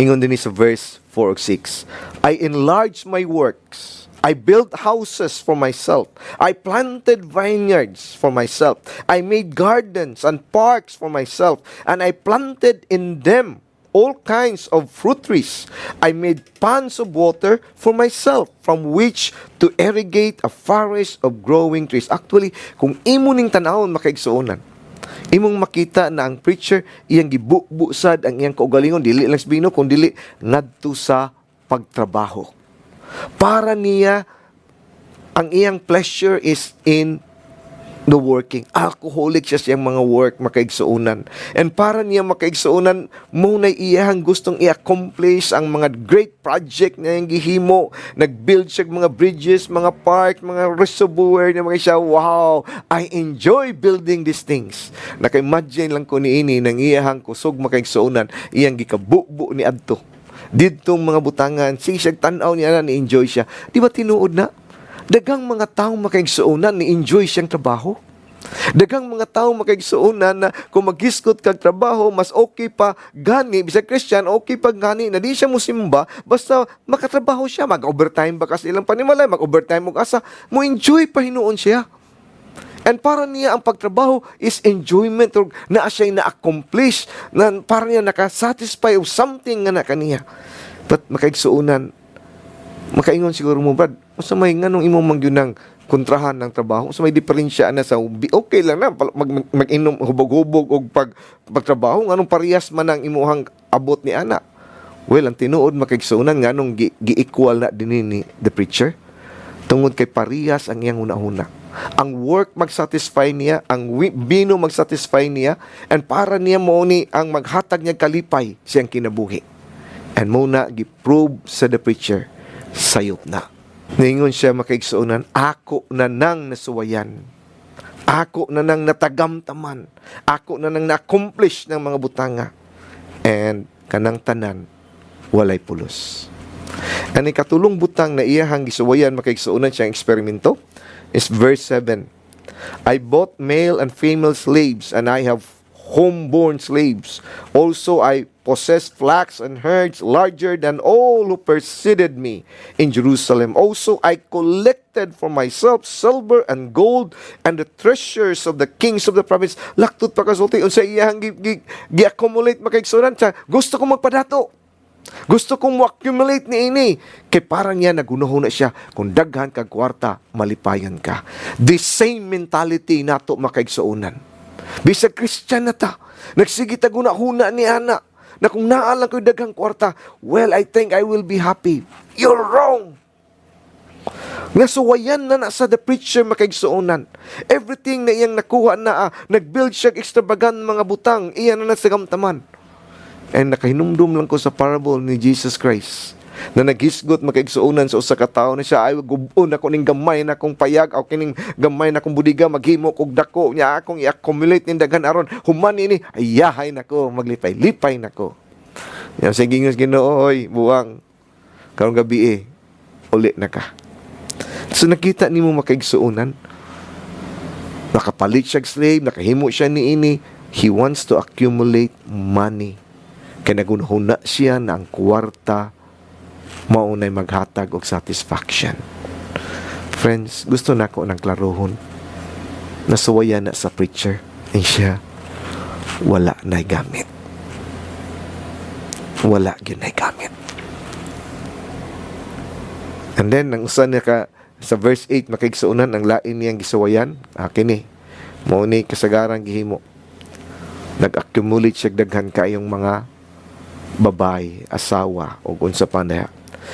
Ingon din sa verse 4 ug 6. I enlarged my works. I built houses for myself. I planted vineyards for myself. I made gardens and parks for myself. And I planted in them all kinds of fruit trees. I made ponds of water for myself from which to irrigate a forest of growing trees. Actually, kung imo ning tanawon makaigsuonan, imong makita na ang preacher iyang gibubusad ang iyang kaugalingon dili lang sa bino kundi ngadto sa pagtrabaho. Para niya ang iyang pleasure is in the working. Alcoholic siya siyang mga work makaigsuunan. And para niya makaigsuunan, muna iyang gustong i-accomplish ang mga great project na yung gihimo. Nag-build siya mga bridges, mga park, mga reservoir na mga siya. Wow! I enjoy building these things. Naka-imagine lang ko ni ini nang iyang kusog makaigsuunan, iyang gikabubo ni adto. Didtong mga butangan, siya tanaw niya na ni-enjoy siya. Di ba tinuod na? Dagang mga taong makaigsuunan ni-enjoy siyang trabaho. Dagang mga taong makaigsuunan na kung mag-iskot kag trabaho, mas okay pa gani, bisag Christian, okay pa gani, na di siya musimba, basta makatrabaho siya, mag-overtime ba kasi ilang panimalay, mag-overtime mo asa, mo enjoy pa hinuon siya. And para niya ang pagtrabaho is enjoyment or na siya'y na-accomplish, na para niya nakasatisfy of something nga na kaniya. But makaigsuunan, makaingon siguro mo, Brad, sa may nganong imong mangyunang kontrahan ng trabaho, sa may diferensya na sa okay lang na mag-inom hubog-hubog o pagtrabaho, nganong parehas man ang imuhang abot ni ana. Well, ang tinuod makaigsuunan nganong gi-equal na din ni the preacher. Tungod kay parehas ang iyang una-una. Ang work mag-satisfy niya, ang bino mag-satisfy niya, and para niya mo ni ang maghatag niya kalipay siyang kinabuhi. And muna gi-prove sa the preacher, sayop na. Ningon siya makaigsuunan, ako na nang nasuwayan. Ako na nang natagamtaman. Ako na nang na-accomplish ng mga butanga. And kanang tanan, walay pulos. Ang ikatulong butang na iyahang gisuwayan makaigsuunan siyang eksperimento is verse 7. I bought male and female slaves, and I have homeborn slaves. Also I possess flocks and herds larger than all who preceded me in Jerusalem. Also I collected for myself silver and gold and the treasures of the kings of the province. Laktod pa kasulti unsa iyahang gi-accumulate makaigsunan siya. Gusto kong magpadato. Gusto kong mo-accumulate ni ini. Kay parang niya nagunahon na siya. Kung daghan kag kwarta, malipayan ka. The same mentality nato makaigsuunan. Bisag Christian na ta. Nagsige ta gunahuna ni ana. Na kung naalang ko'y daghang kwarta, well, I think I will be happy. You're wrong. Nasuwayan na sa the preacher makaigsuunan. Everything na iyang nakuha na, nag-build siya extravagant mga butang, iyan na nasagamtaman. And nakahinumdum lang ko sa parable ni Jesus Christ na naghisgot makaigsuunan sa usa ka tawo na siya ay gubon ako ning gamay na kong payag o kining gamay na kong budiga maghimo kog dako nya akong i-accumulate ning daghan aron human ini ayahay nako maglipay-lipay nako. Yan sa gingos Ginoo, oy buwang karong gabi uli na ka. So nakita nimo makaigsuunan, nakapalit siya slave, nakahimo siya ni ini. He wants to accumulate money. Kaya nagunahon na siya na ang kwarta maunay maghatag og satisfaction. Friends, gusto na ko ng klarohon. Nasuwayan na sa preacher. And siya, wala na'y gamit. Wala yun na'y gamit. And then, nang usan niya ka, sa verse 8, makaigsuunan, ang lain niyang gisuwayan, kini, maunay kasagarang gihimo. Nag-accumulate siya daghan kayong mga babay, asawa, o unsa pa na.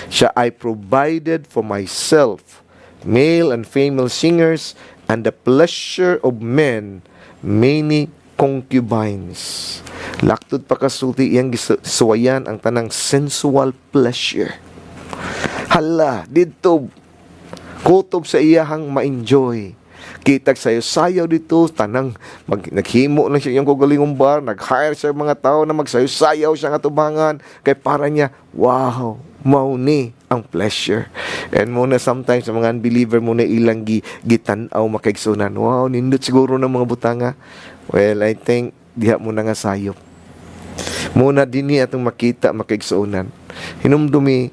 Siya, I provided for myself male and female singers and the pleasure of men many concubines. Laktod pa kasulti iyang gisuwayan ang tanang sensual pleasure. Hala, dito kutob sa iyahang ma-enjoy. Kitag sayo-sayaw dito, tanang naghimo lang siya yung kugalingong bar, nag-hire siya mga tao na magsayo-sayaw siya nga tubangan, kay para niya, wow, mauni ang pleasure. And muna sometimes, sa mga unbeliever muna ilang gitanaw makaigsunan, wow, nindot siguro ng mga butanga. Well, I think, diha muna nga sayop. Muna din niya itong makita makaigsunan. Hinumdumi,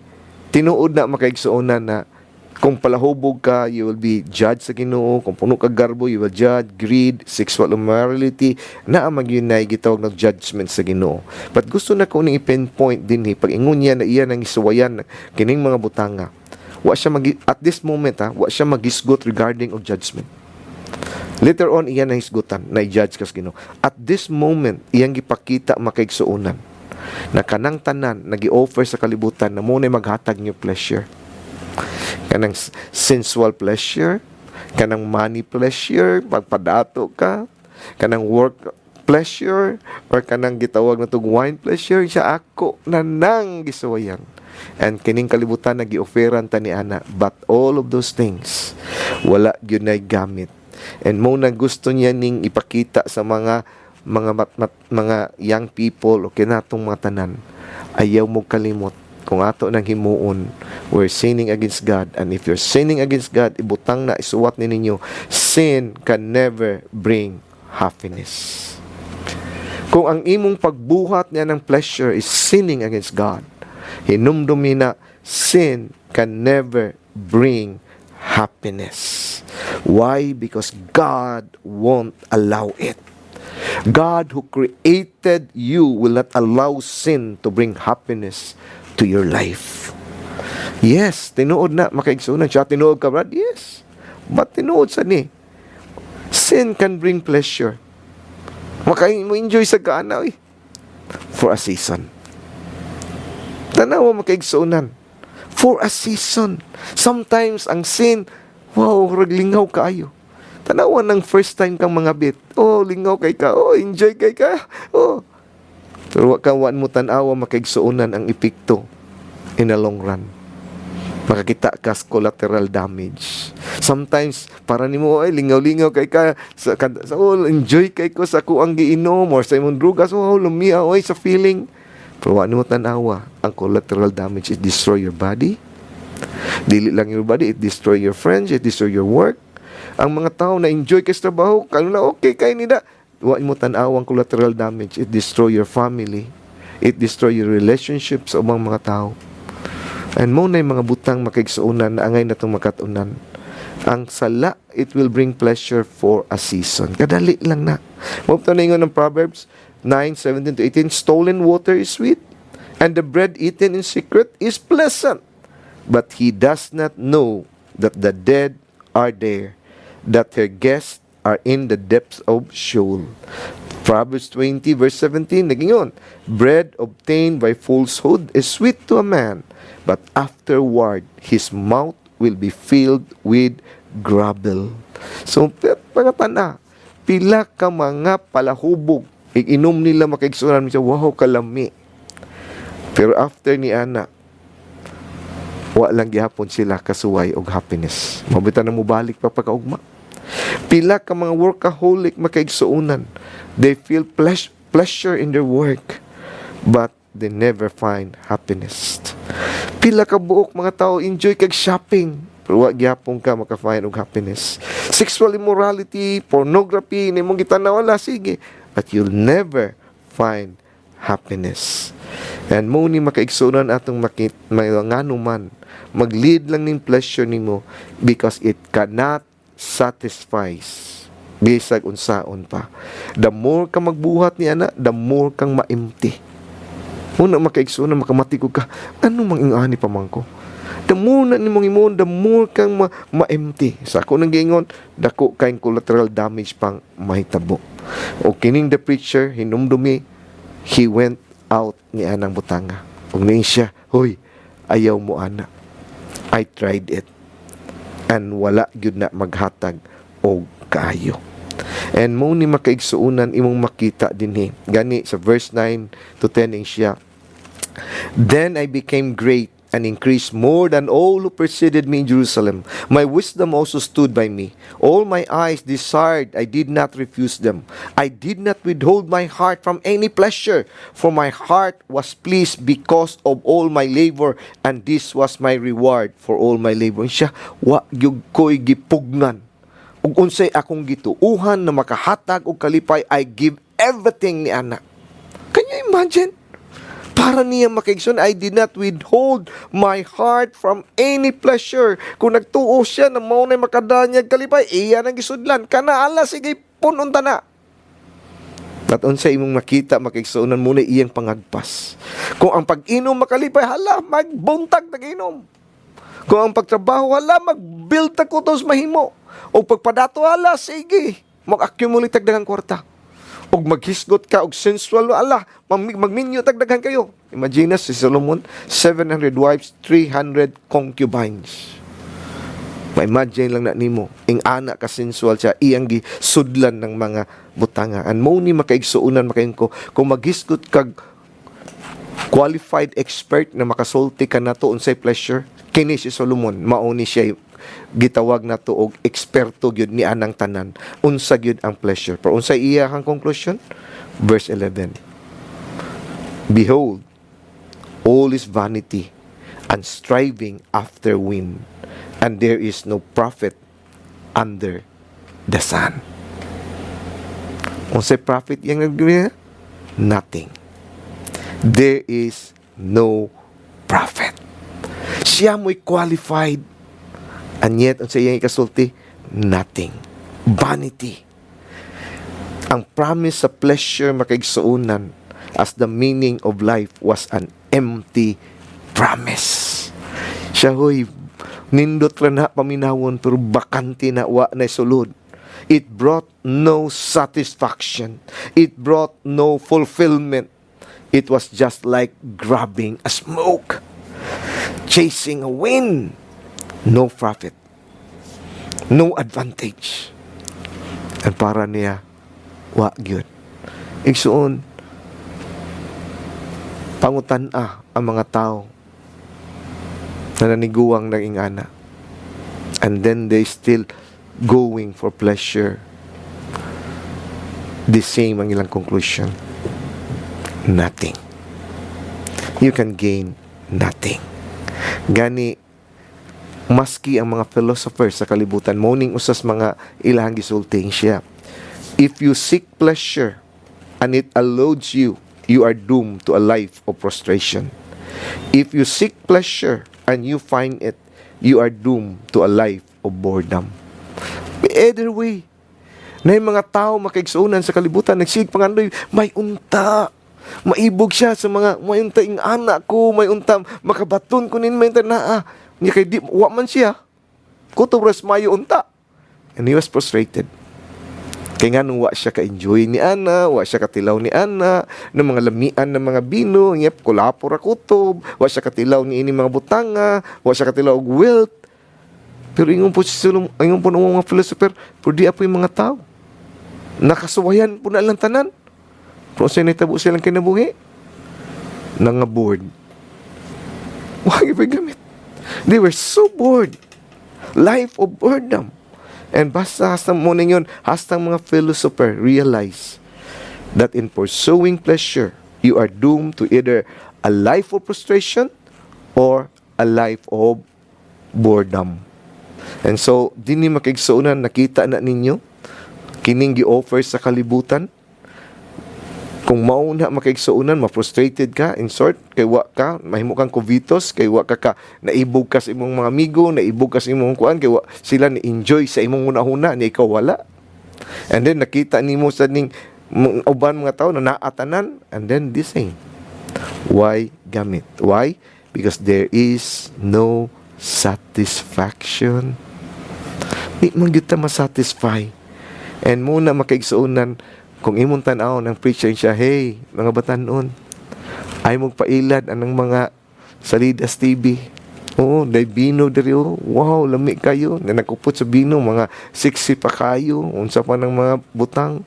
tinuod na makaigsunan na kung palahubog ka, you will be judged sa Ginoo. Kung puno ka garbo, you will judge. Greed, sexual immorality, na ang magyunay gitawag ng judgment sa Ginoo. But gusto na ko ni i-pinpoint din pag-ingon niya na iyan ang isuwayan kining mga butanga. At this moment, wa siya magisgot regarding of judgment. Later on, iyan ang hisgutan na i-judge ka sa Ginoo. At this moment, iyang gipakita makaigsuunan na kanang tanan nagi-offer sa kalibutan na muna maghatag niyo pleasure. Kanang sensual pleasure, kanang money pleasure, pagpadato ka, kanang work pleasure, or kanang gitawag na tug wine pleasure, siya ako na nang gisuwayan. And kining kalibutan na gi-offeran ta ni ana, but all of those things wala gyud nay gamit. And mo na gusto niya ning ipakita sa mga young people o kinatong mga tanan, ayaw mo kalimot kung ato nang himuon, we're sinning against God. And if you're sinning against God, ibutang na isuwat ni ninyo, sin can never bring happiness. Kung ang imong pagbuhat niya ng pleasure is sinning against God, hinumdumi na sin can never bring happiness. Why? Because God won't allow it. God who created you will not allow sin to bring happiness to your life. Yes, tinuod na, makaigsunan siya. Tinuod ka, Brad? Yes. But tinuod sa ni, sin can bring pleasure. Maka-enjoy sa kaana, for a season. Tanawa makaigsunan. For a season. Sometimes, ang sin, wow, raglingaw kaayo. Tanawa ng first time kang mga bit. Oh, lingaw kay ka. Oh, enjoy kay ka. Oh. Pero wag mo tanawa makaigsuunan ang epekto in the long run. Makakita ka sa collateral damage. Sometimes, para nimo ay lingaw-lingaw kay ka sa enjoy kay ko sa kuang giinom or sa imong drugas, oh, lumiya sa feeling. Pero wag mo tanawa, ang collateral damage, it destroy your body. Dili lang your body, it destroy your friends, it destroy your work. Ang mga tao na enjoy kay sa trabaho, kanila okay kay nila. Wa mo tan-aw ang collateral damage, it destroy your family. It destroy your relationships sa mga tao. And mo na yung mga butang makaigsuunan na angay na itong makatunan. Ang sala, it will bring pleasure for a season. Kadali lang na. Mabto na yung ng Proverbs 9:17-18, stolen water is sweet, and the bread eaten in secret is pleasant. But he does not know that the dead are there, that her guests are in the depths of Sheol. Proverbs 20:17, nagingon, bread obtained by falsehood is sweet to a man, but afterward his mouth will be filled with gravel. So, pagkatana, pila ka mga palahubog, inom nila makaigsunan siya, wow, kalami. Pero after ni ana, wa lang gihapon sila kasuway og happiness. Mabuta na mo balik pa pagkaugma. Pila ka mga workaholic makaigsuunan. They feel pleasure in their work, but they never find happiness. Pila ka buok mga tao enjoy kag shopping, pero wa gyapon ka maka-find og happiness. Sexual immorality, pornography, nimong gitanaw, wala, sige, but you'll never find happiness. And mo ni makaigsunan atong nganuman, mag-lead lang ning pleasure nimo because it cannot satisfies bisag unsaon pa. The more ka magbuhat ni ana, the more kang ma-empty. Muna makaigsunan, makamatikog ka, ano mang ingani pa man ko? The more na nimong imon, the more kang ma-empty. Sa ako nang giingon, dako kayong collateral damage pang mahitabo. O kining the preacher, hinumdumi, he went out ni anang butanga. Ug ning siya, hoy, ayaw mo ana. I tried it. And wala gyud na maghatag og kaayo. And mo ni makaigsuunan imong makita dinhi. Gani sa verse 9-10 siya. Then I became great and increased more than all who preceded me in Jerusalem. My wisdom also stood by me. All my eyes desired, I did not refuse them. I did not withhold my heart from any pleasure, for my heart was pleased because of all my labor, and this was my reward for all my labor. Siya, wa gyud ko'y gipugnan. Ug unsay akong gituuhan na makahatag og kalipay, I give everything ni ana. Can you imagine? Para niya makaigsoon, I did not withhold my heart from any pleasure. Kung nagtuo siya na mao na makadanyag kalipay, iya nang gisudlan. Kana ala, sige, pununta na. At unsay imong makita, makaigsuonan muna iyang pangagpas. Kung ang pag-inom makalipay, hala, magbuntag tag-inom. Kung ang pagtrabaho, hala, mag-build takutos mahimo. O pagpadato, hala, sige, mag-accumulate tagdagang kwarta. Og maghisgot ka og sensual, ala, magminyo tagdagan kayo. Imagine si Solomon, 700 wives, 300 concubines. Ma-imagine lang na nimo, ing ana ka sensual siya, iyang gisudlan ng mga butanga. And mo ni makaigsuunan makayon ko, kung maghisgot kag qualified expert na makasulti ka nato unsay pleasure, kini si Solomon, mao ni siya gitawag na to og eksperto gyud ni anang tanan unsa gyud ang pleasure. Pero unsa iyang conclusion? Verse 11, behold, all is vanity and striving after wind, and there is no profit under the sun. Unsay profit yang nagduya? Nothing. There is no profit. Siya mo'y qualified. And yet, ang sa iyang ikasulti, nothing. Vanity. Ang promise sa pleasure makaigsuunan as the meaning of life was an empty promise. Siya hoy, nindot ra na paminawon pero bakante na wa na sulod. It brought no satisfaction. It brought no fulfillment. It was just like grabbing a smoke, chasing a wind. No profit. No advantage. And para niya, wa gyud. Igsuon, pangutan-a ang mga tao na naniguang ng ingana. And then they still going for pleasure. The same ang ilang conclusion. Nothing. You can gain nothing. Gani, maski ang mga philosophers sa kalibutan, morning usas mga ilang gisulting siya. If you seek pleasure and it allows you, you are doomed to a life of frustration. If you seek pleasure and you find it, you are doomed to a life of boredom. Either way, na yung mga tao makaigsuunan sa kalibutan, nagsig pangandoy, may unta. Maibog siya sa mga, may unta ing anak ko, may unta, makabaton ko nin, may unta na, niya kay di, wa man siya. Kutubras mayo unta. And he was frustrated. Kaya nga nung wa siya ka-enjoy ni Ana, wa siya katilaw ni Ana, ng mga lamian ng mga bino, ngep, kulapura kutob, wa siya katilaw ni ini mga butanga, wa siya katilaw og wealth. Pero ingon po ng mga philosopher, pero di apoy mga tao. Nakasuwayan po na lang tanan. Pero sa nitabo silang kinabuhi. Nanga bored. Wag ipay gamit. They were so bored. Life of boredom. And basta hastang mo yun, hastang mga philosopher realize that in pursuing pleasure, you are doomed to either a life of frustration or a life of boredom. And so, di ni makaigsuunan, nakita na ninyo, kining gi-offer sa kalibutan. Kung mauna makaigsuunan, ma-frustrated ka, in short, kay wa ka, mahimo kang kuvitos, kay wa ka naibog ka sa imong mga amigo, naibog ka sa imong kuan, kay wa sila ni-enjoy sa imong una-una, ni ikaw wala. And then, nakita nimo sa ning uban mga tao na naatanan, and then this thing. Why gamit? Why? Because there is no satisfaction. Di man kita masatisfy. And muna makaigsuunan, kung imong tanaw ng preacher siya, hey, mga batanon, ay magpailad anang mga Salidas TV. Oo, day bino diri, oh. Wow, lami kayo. Na nakupot sa bino, mga sexy pa kayo. Unsa pa ng mga butang.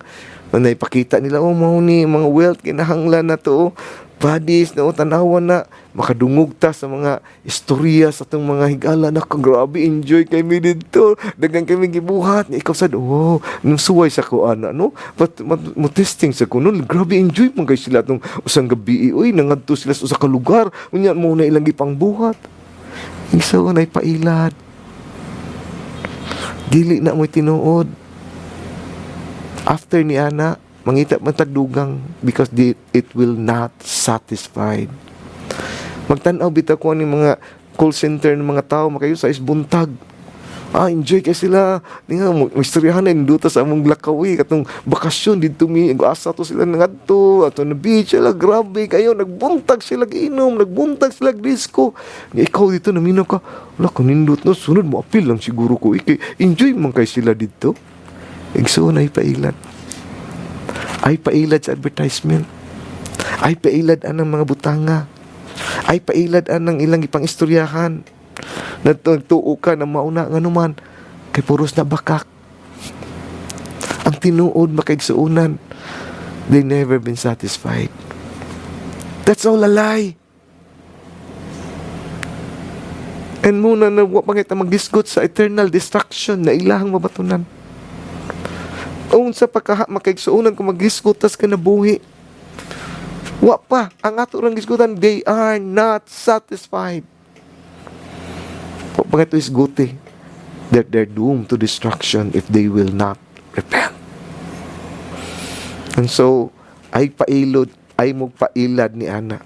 Na ipakita nila, oh, mau ni, mga wealth, kinahanglan na to, oh. Badis na tanawan na makadungog ta sa mga istorya sa itong mga higala na grabe enjoy kami dito dagang kami gibuhat ikaw sad oh nung suway sa ko ana no but mo testing sa kuno grabe enjoy man guys sila tong usang gabi oy nangadto sila sa usa ka lugar unya mo na ilang gipang buhat isa na pailad dili na mo tinuod after ni ana mangita matadugang because it will not satisfied. Magtanaw bitaw ko ni mga call center ng mga tao makayo sa isbuntag. Enjoy kay sila. Nga istoryahan na induta sa among lakawi katong bakasyon dito mi asa to sila ngadto ato na beach sila grabe kayo nagbuntag sila giinom nagbuntag sila disco. Ikaw dito naminaw ka. Wala ko nindot no sunod mo apil lang siguro ko enjoy man kay sila dito. Igsuon ay pailad. Ay pailad sa advertisement. Ay pailad anang mga butanga. Ay pailad anang ilang ipang istoryahan. Nagtuo ka na mauna nga naman. Kay puros na bakak. Ang tinuod makaigsuunan. They never been satisfied. That's all a lie. And muna na pangita magdisgot sa eternal destruction na ilahang mabatunan. Unsa pagka makaigsuunan kung maghisgutas ka na buhi. Wa pa. Ang ato lang gisgutan, they are not satisfied. Pag ito isguti, that they're doomed to destruction if they will not repent. And so, ay pailod, ay magpailad ni Ana.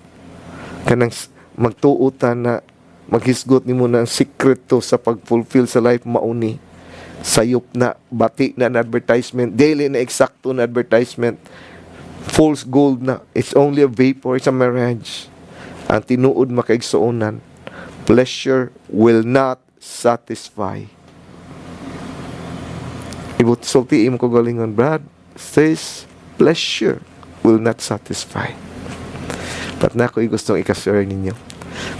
Kanang magtuutan na maghisgot ni mo na ang sikreto sa pag-fulfill sa life mauni. sayop na, bati na advertisement, daily na eksakto na advertisement, false gold na, it's only a vapor, it's a mirage. Ang tinuod makaigsuonan, pleasure will not satisfy. Ibut sulti mo ko galingon, Brad, says pleasure will not satisfy. But na ako gustong ikasure ninyo,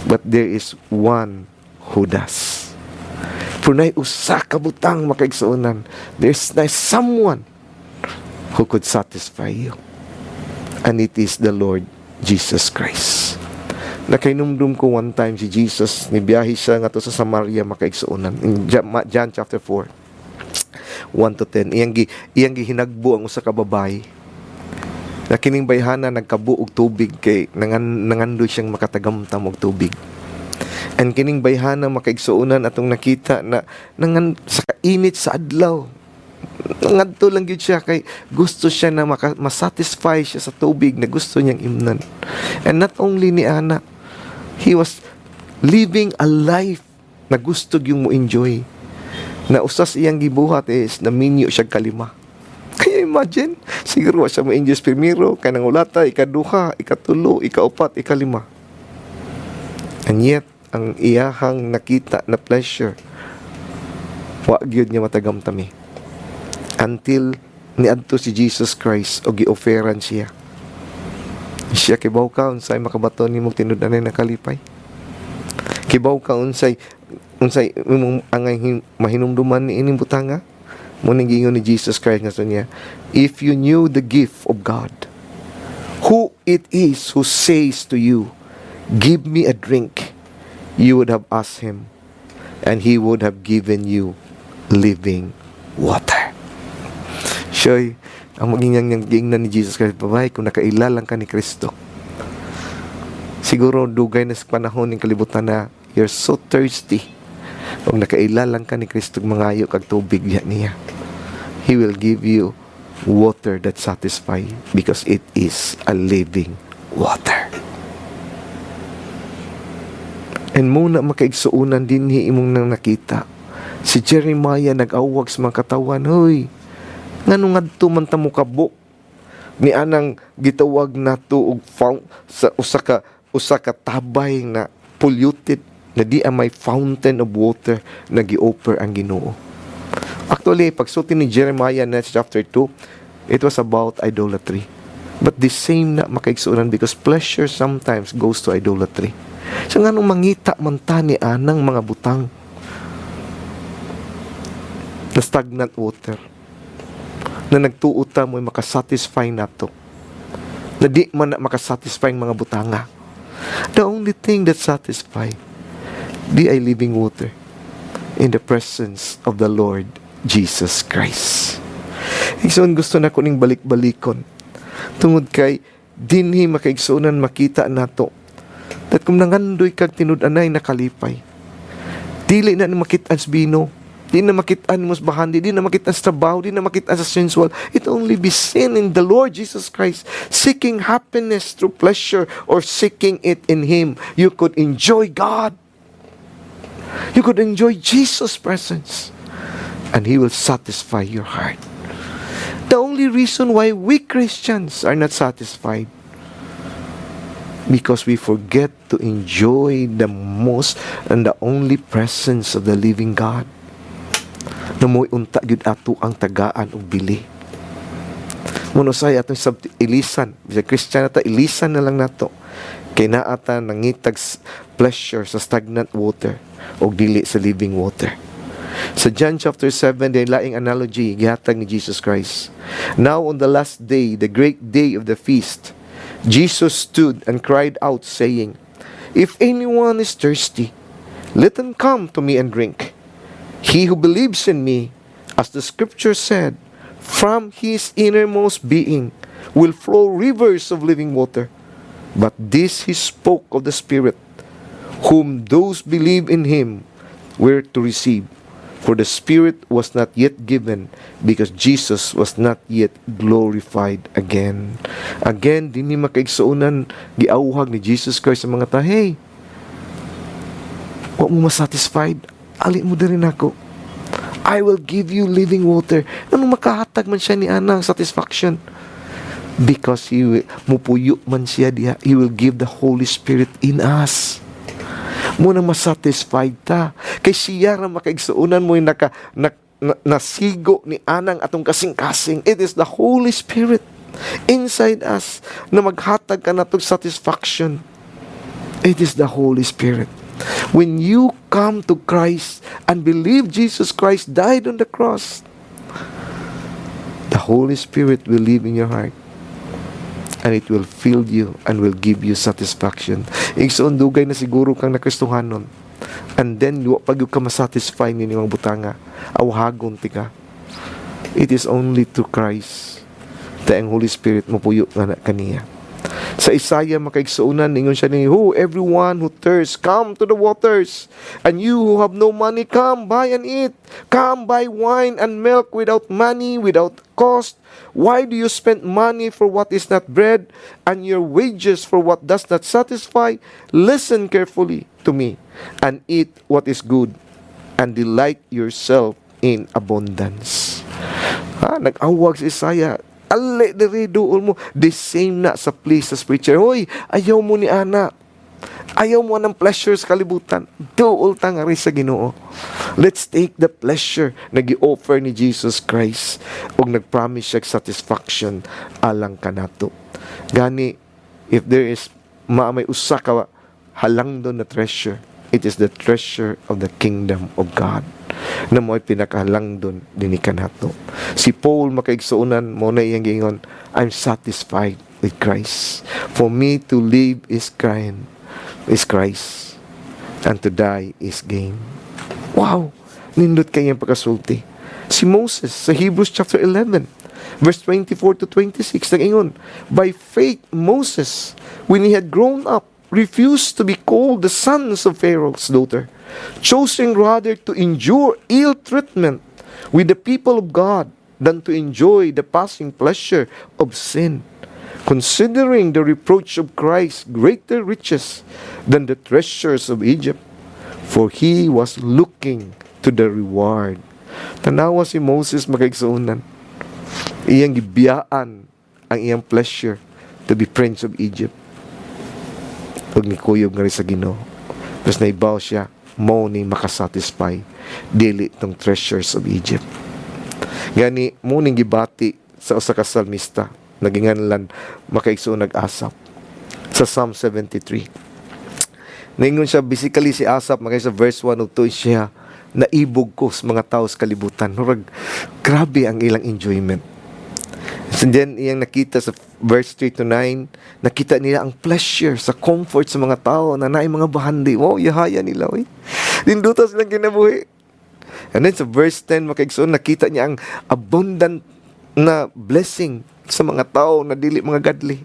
but there is one who does. Punay usa ka butang makaigsuonan, there's someone who could satisfy you, and it is the Lord Jesus Christ. Nakainumdum ko one time si Jesus, nibiyahe siya nga to sa Samaria makaigsuonan, in John chapter 4 1-10. Iyang gihinagbo ang usa ka babae na kining bayhana nagkabuog tubig kay nangandoy siyang makatagamtam og tubig. And kining bayhana makaigsuonan atong nakita na sa kainit sa adlaw, nangadto lang gyud siya kay gusto siya na masatisfy siya sa tubig na gusto niyang imnan. And not only ni Ana, he was living a life na gusto gyung mo enjoy. Na usas iyang gibuhat is naminyo siya kalima. Kaya imagine, siguro siya mo enjoy primero, kanang ulata, ikaduha, ikatulo, ikaupat, ikalima. And yet, ang iyahang nakita na pleasure, wa gyud niya matagamtami. Until niadto si Jesus Christ o gi-offeran siya. Siya kibaw ka unsay makabaton nimo tinud-anay na kalipay. Kibaw ka unsay imong angay mahinumduman ni ining butanga. Muning gingon ni Jesus Christ nga niya, if you knew the gift of God, who it is who says to you, give me a drink, you would have asked him, and he would have given you living water. Siya, ang maginyang gingnan ni Jesus Christ, babay, kung nakailalang ka ni Kristo, siguro dugay na sa panahon ng kalibutan na you're so thirsty, kung nakailalang ka ni Kristo, mangayo kag tubig niya, He will give you water that satisfies, because it is a living water. And muna makaigsuunan din imong nang nakita, si Jeremiah nag-awag sa mga katawan, hoy, ngano ngadto man ta mo kabuk ni anang gitawag nato og sa usa ka tabay na polluted na di may fountain of water na gi-offer ang Ginoo. Actually, pagsulti ni Jeremiah na chapter 2, it was about idolatry. But the same na makaigsuunan, because pleasure sometimes goes to idolatry. So ngano mangita man ta ni anang mga butang na stagnant water na nagtuuta mo makasatisfy nato, na di man na makasatisfy ang mga butanga. The only thing that satisfy di ay living water in the presence of the Lord Jesus Christ. Igsoon gusto na ko ning balik-balikon tungod kay dinhi makaigsuonan makita nato that kung nangandoy kag tinud-anay nakalipay, dili na makit-an sa bino, di na makit-an mo sa bahandi, di na makit-an sa trabaho, di na makit-an sa sensual. It only be seen in the Lord Jesus Christ. Seeking happiness through pleasure or seeking it in Him, you could enjoy God. You could enjoy Jesus' presence, and He will satisfy your heart. The only reason why we Christians are not satisfied, because we forget to enjoy the most and the only presence of the living God. Na mo'y unta gyud ato ang tagaan og bili. Munusay atong sa ilisan, bisa Christian ata ilisan na lang nato. Kay naata nangitag pleasure sa stagnant water og dili sa living water. Sa John chapter 7, the laing analogy gihatag ni Jesus Christ. Now on the last day, the great day of the feast, Jesus stood and cried out, saying, if anyone is thirsty, let him come to me and drink. He who believes in me, as the scripture said, from his innermost being will flow rivers of living water. But this he spoke of the Spirit, whom those believe in him were to receive. For the Spirit was not yet given, because Jesus was not yet glorified again. Again, di ni makaigsuunan, giauhag ni Jesus Christ sa mga ta, hey, wa mo masatisfied, ali mo din ako. I will give you living water. Anong makahatag man siya ni anang satisfaction? Because mupuyo man siya diha, He will give the Holy Spirit in us. Muna masatisfied ta. Kay siya ra makaigsuunan mo yung nasigo ni anang atong kasing-kasing. It is the Holy Spirit inside us na maghatag ka na itong satisfaction. It is the Holy Spirit. When you come to Christ and believe Jesus Christ died on the cross, the Holy Spirit will live in your heart. And it will fill you and will give you satisfaction. Igsoon dugay na siguro kang nakristohanon. And then, pag ka masatisfy ni mga butanga, awhagon ti ka. It is only through Christ that ang Holy Spirit mapuyo nga na kaniya. Sa Isaiah makaigsuunan, ningon siya ni, "Who, everyone who thirsts, come to the waters. And you who have no money, come, buy and eat. Come, buy wine and milk without money, without cost. Why do you spend money for what is not bread, and your wages for what does not satisfy? Listen carefully to me, and eat what is good, and delight yourself in abundance." Nag-awag si Isaiah. Ali diri duol mo. The same na sa place sa preacher. Hoy, ayaw mo ni ana. Ayaw mo ng pleasure sa kalibutan. Duol ta nga rin sa Ginoo. Let's take the pleasure na gi-offer ni Jesus Christ ug nag-promise siya satisfaction alang kanato. Gani, if there is may usa ka halangdon na treasure, it is the treasure of the kingdom of God na mo'y pinakahalangdon din kanato. Si Paul makaigsuunan mo na iyang gingon, I'm satisfied with Christ. For me to live is Christ, and to die is gain. Wow! Nindot kayang pagkasulti. Si Moses sa Hebrews chapter 11 verse 24 to 26 nag-ingon, by faith Moses, when he had grown up, refused to be called the sons of Pharaoh's daughter, choosing rather to endure ill treatment with the people of God than to enjoy the passing pleasure of sin, considering the reproach of Christ greater riches than the treasures of Egypt, for he was looking to the reward. Tanawa si Moses makaigsuunan. Iyang gibiyaan ang iyang pleasure to be prince of Egypt. Pag nikuyob nga rin sa Ginoo. Tapos naibaw siya, mo ni makasatisfy dili tong treasures of Egypt. Gani, mo ning gibati sa usa ka salmista, naginganlan makaigsuon nag-Asap. Sa Psalm 73. Naingon siya, basically si Asap, sa verse 1 ug 2 siya, naibog ko sa mga tao sa kalibutan. Murag, grabe ang ilang enjoyment. And then, iyang nakita sa verse 3 to 9, nakita nila ang pleasure sa comfort sa mga tao na naay mga bahandi. Wow, yahaya nila. Dinduta silang kinabuhi. And then sa verse 10, makaigsoon, nakita niya ang abundant na blessing sa mga tao na dili mga godly.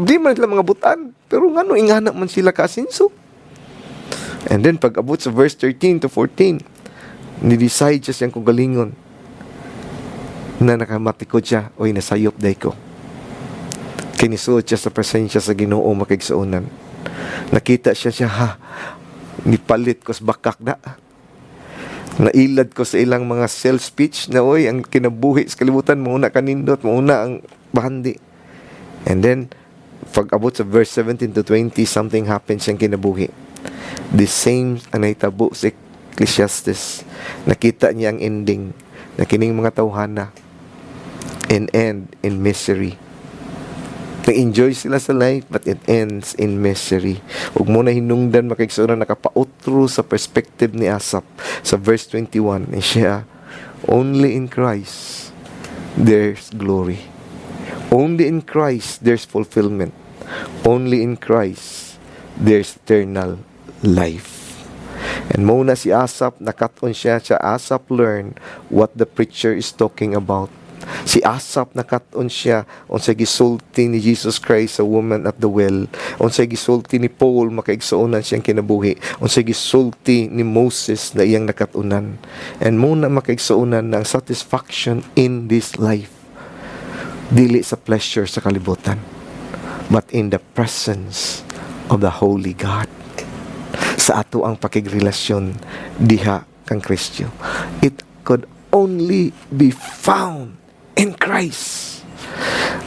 Di man sila mga butan, pero ngano ingana man sila kasinso. And then pag abot sa verse 13 to 14, ni-decide siya siyang kugalingon na nakamatikod siya, oy nasayop day ko. Kinisuot siya sa presensya sa Ginoo makaigsuonan. Nakita siya nipalit ko sa bakak na. Nailad ko sa ilang mga sales speech na oy ang kinabuhi sa kalibutan mauna kanindot, mauna ang bahandi. And then pag abot sa verse 17 to 20, something happens siyang kinabuhi. The same ang naitabo sa Ecclesiastes. Nakita niya ang ending na kining mga tawhana end in misery. Na-enjoy sila sa life, but it ends in misery. Huwag mo na hinungdan makaigsunan nakapautro sa perspective ni Asap. Sa verse 21, siya, only in Christ there's glory. Only in Christ there's fulfillment. Only in Christ there's eternal life. And muna si Asap, nakaton siya Asap learn what the preacher is talking about. Si Asap nakaton siya unsay gisulti ni Jesus Christ sa woman at the well, unsay gisulti ni Paul makaigsuonan siyang kinabuhi, unsay gisulti ni Moses na iyang nakatunan. And muna makaigsuonan ng satisfaction in this life, dili sa pleasure sa kalibutan, but in the presence of the Holy God. Sa ato ang pakigrelasyon diha kang Kristo. It could only be found in Christ.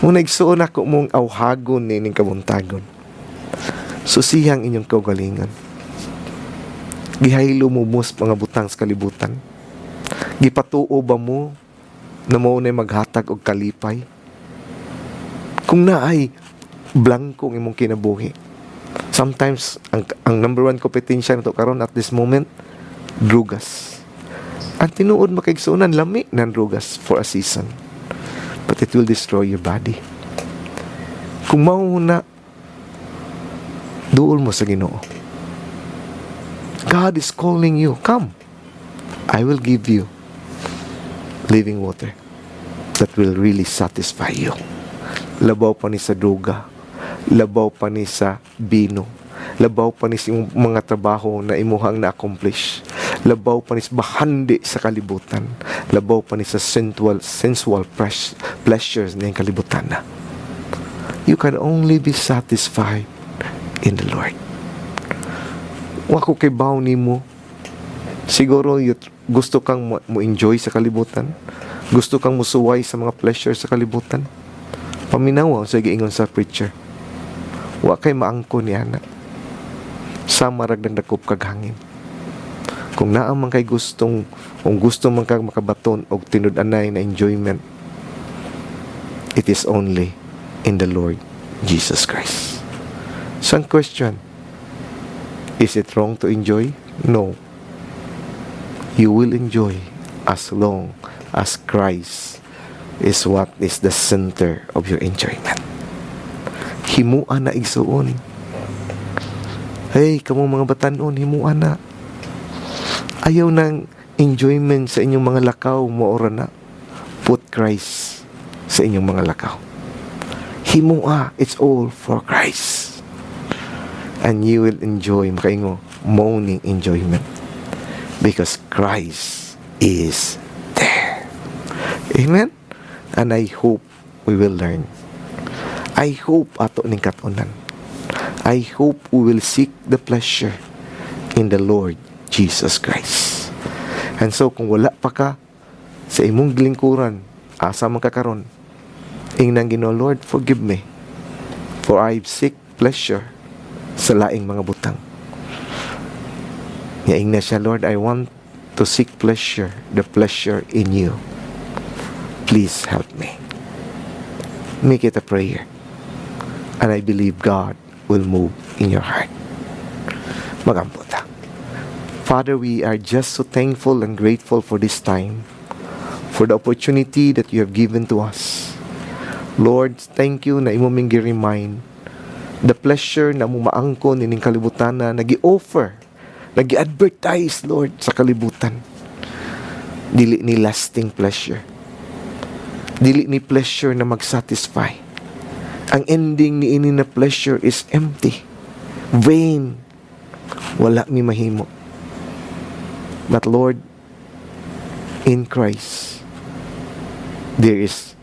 Kung nagsuon ako mong awhagon nining kabuntagon, susihang inyong kaugalingan. Gihaylo mo mos mga butang sa kalibutan. Gipatuo ba mo na mo na maghatag og kalipay? Kung naay blanco ang imong kinabuhi. Sometimes, ang number one kompetensya nito karon at this moment, drugas. Ang tinuod makaigsunan, lami ng drugas for a season. But it will destroy your body. Kung mauna, duol mo sa Ginoo. God is calling you, come. I will give you living water that will really satisfy you. Labaw pa ni sa droga, labaw pa ni sa bino, labaw pa ni sa mga trabaho na imuhang na-accomplish, labaw pa ni sa bahandi sa kalibutan, labaw pa ni sa sensual pleasures na yung kalibutan na. You can only be satisfied in the Lord. Wako kay baw ni mo, siguro gusto kang mo-enjoy sa kalibutan, gusto kang musuway sa mga pleasures sa kalibutan. Paminawa sa giingon sa preacher. Wa kay maangko ni ana. Sama rag dakop kag hangin. Kung naa man kay kung gusto man kag makabaton og tinud-anay na enjoyment, it is only in the Lord Jesus Christ. Some question, is it wrong to enjoy? No. You will enjoy as long as Christ is what is the center of your enjoyment. Himuan na igsuon. Hey, kamong mga batanon, himuan na. Ayaw ng enjoyment sa inyong mga lakaw, moora na. Put Christ sa inyong mga lakaw. Himua, it's all for Christ. And you will enjoy, makaingo, morning enjoyment. Because Christ is there. Amen? And I hope we will learn. I hope ato ning katunan. I hope we will seek the pleasure in the Lord Jesus Christ. And so, kung wala pa ka sa imong gilingkuran, asa man ka karon, ingnan Ginoo, Lord, forgive me, for I seek pleasure sa laing mga butang. Ingnan siya, Lord, I want to seek pleasure, the pleasure in you. Please help me. Make it a prayer. And I believe God will move in your heart. Magamputa. Father, we are just so thankful and grateful for this time, for the opportunity that you have given to us. Lord, thank you na imo ming gi-remind the pleasure na mo maangkon ining kalibutan na nagi-offer, nagi-advertise, Lord, sa kalibutan. Dili ni lasting pleasure. Dili ni pleasure na mag-satisfy. Ang ending ni ini na pleasure is empty, vain, wala mi mahimo. But Lord, in Christ, there is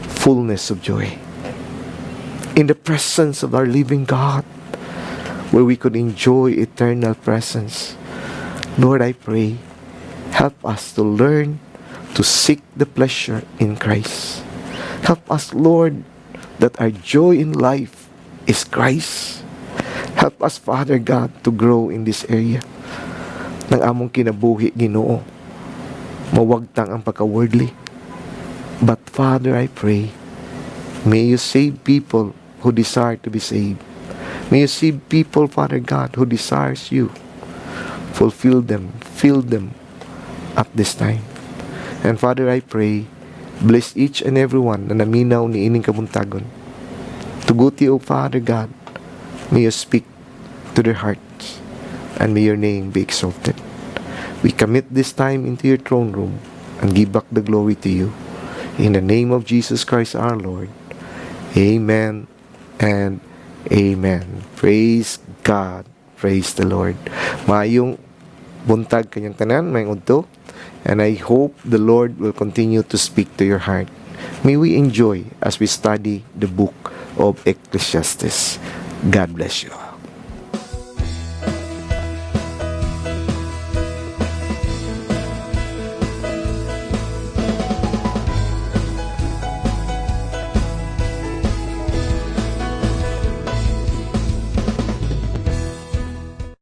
fullness of joy. In the presence of our living God, where we could enjoy eternal presence. Lord, I pray, help us to learn to seek the pleasure in Christ. Help us, Lord, that our joy in life is Christ. Help us, Father God, to grow in this area ng among kinabuhi, Ginoo. Mawagtang ang pagka-worldly. But Father, I pray, may you save people who desire to be saved. May you save people, Father God, who desires you. Fulfill them, fill them at this time. And Father, I pray, bless each and every one na naminaw ni ining kabuntagon. Tuguti, O Father God, may you speak to their hearts, and may your name be exalted. We commit this time into your throne room and give back the glory to you. In the name of Jesus Christ our Lord. Amen and amen. Praise God. Praise the Lord. Maayong buntag kanyang tanan, mayong udto. And I hope the Lord will continue to speak to your heart. May we enjoy as we study the book of Ecclesiastes. God bless you.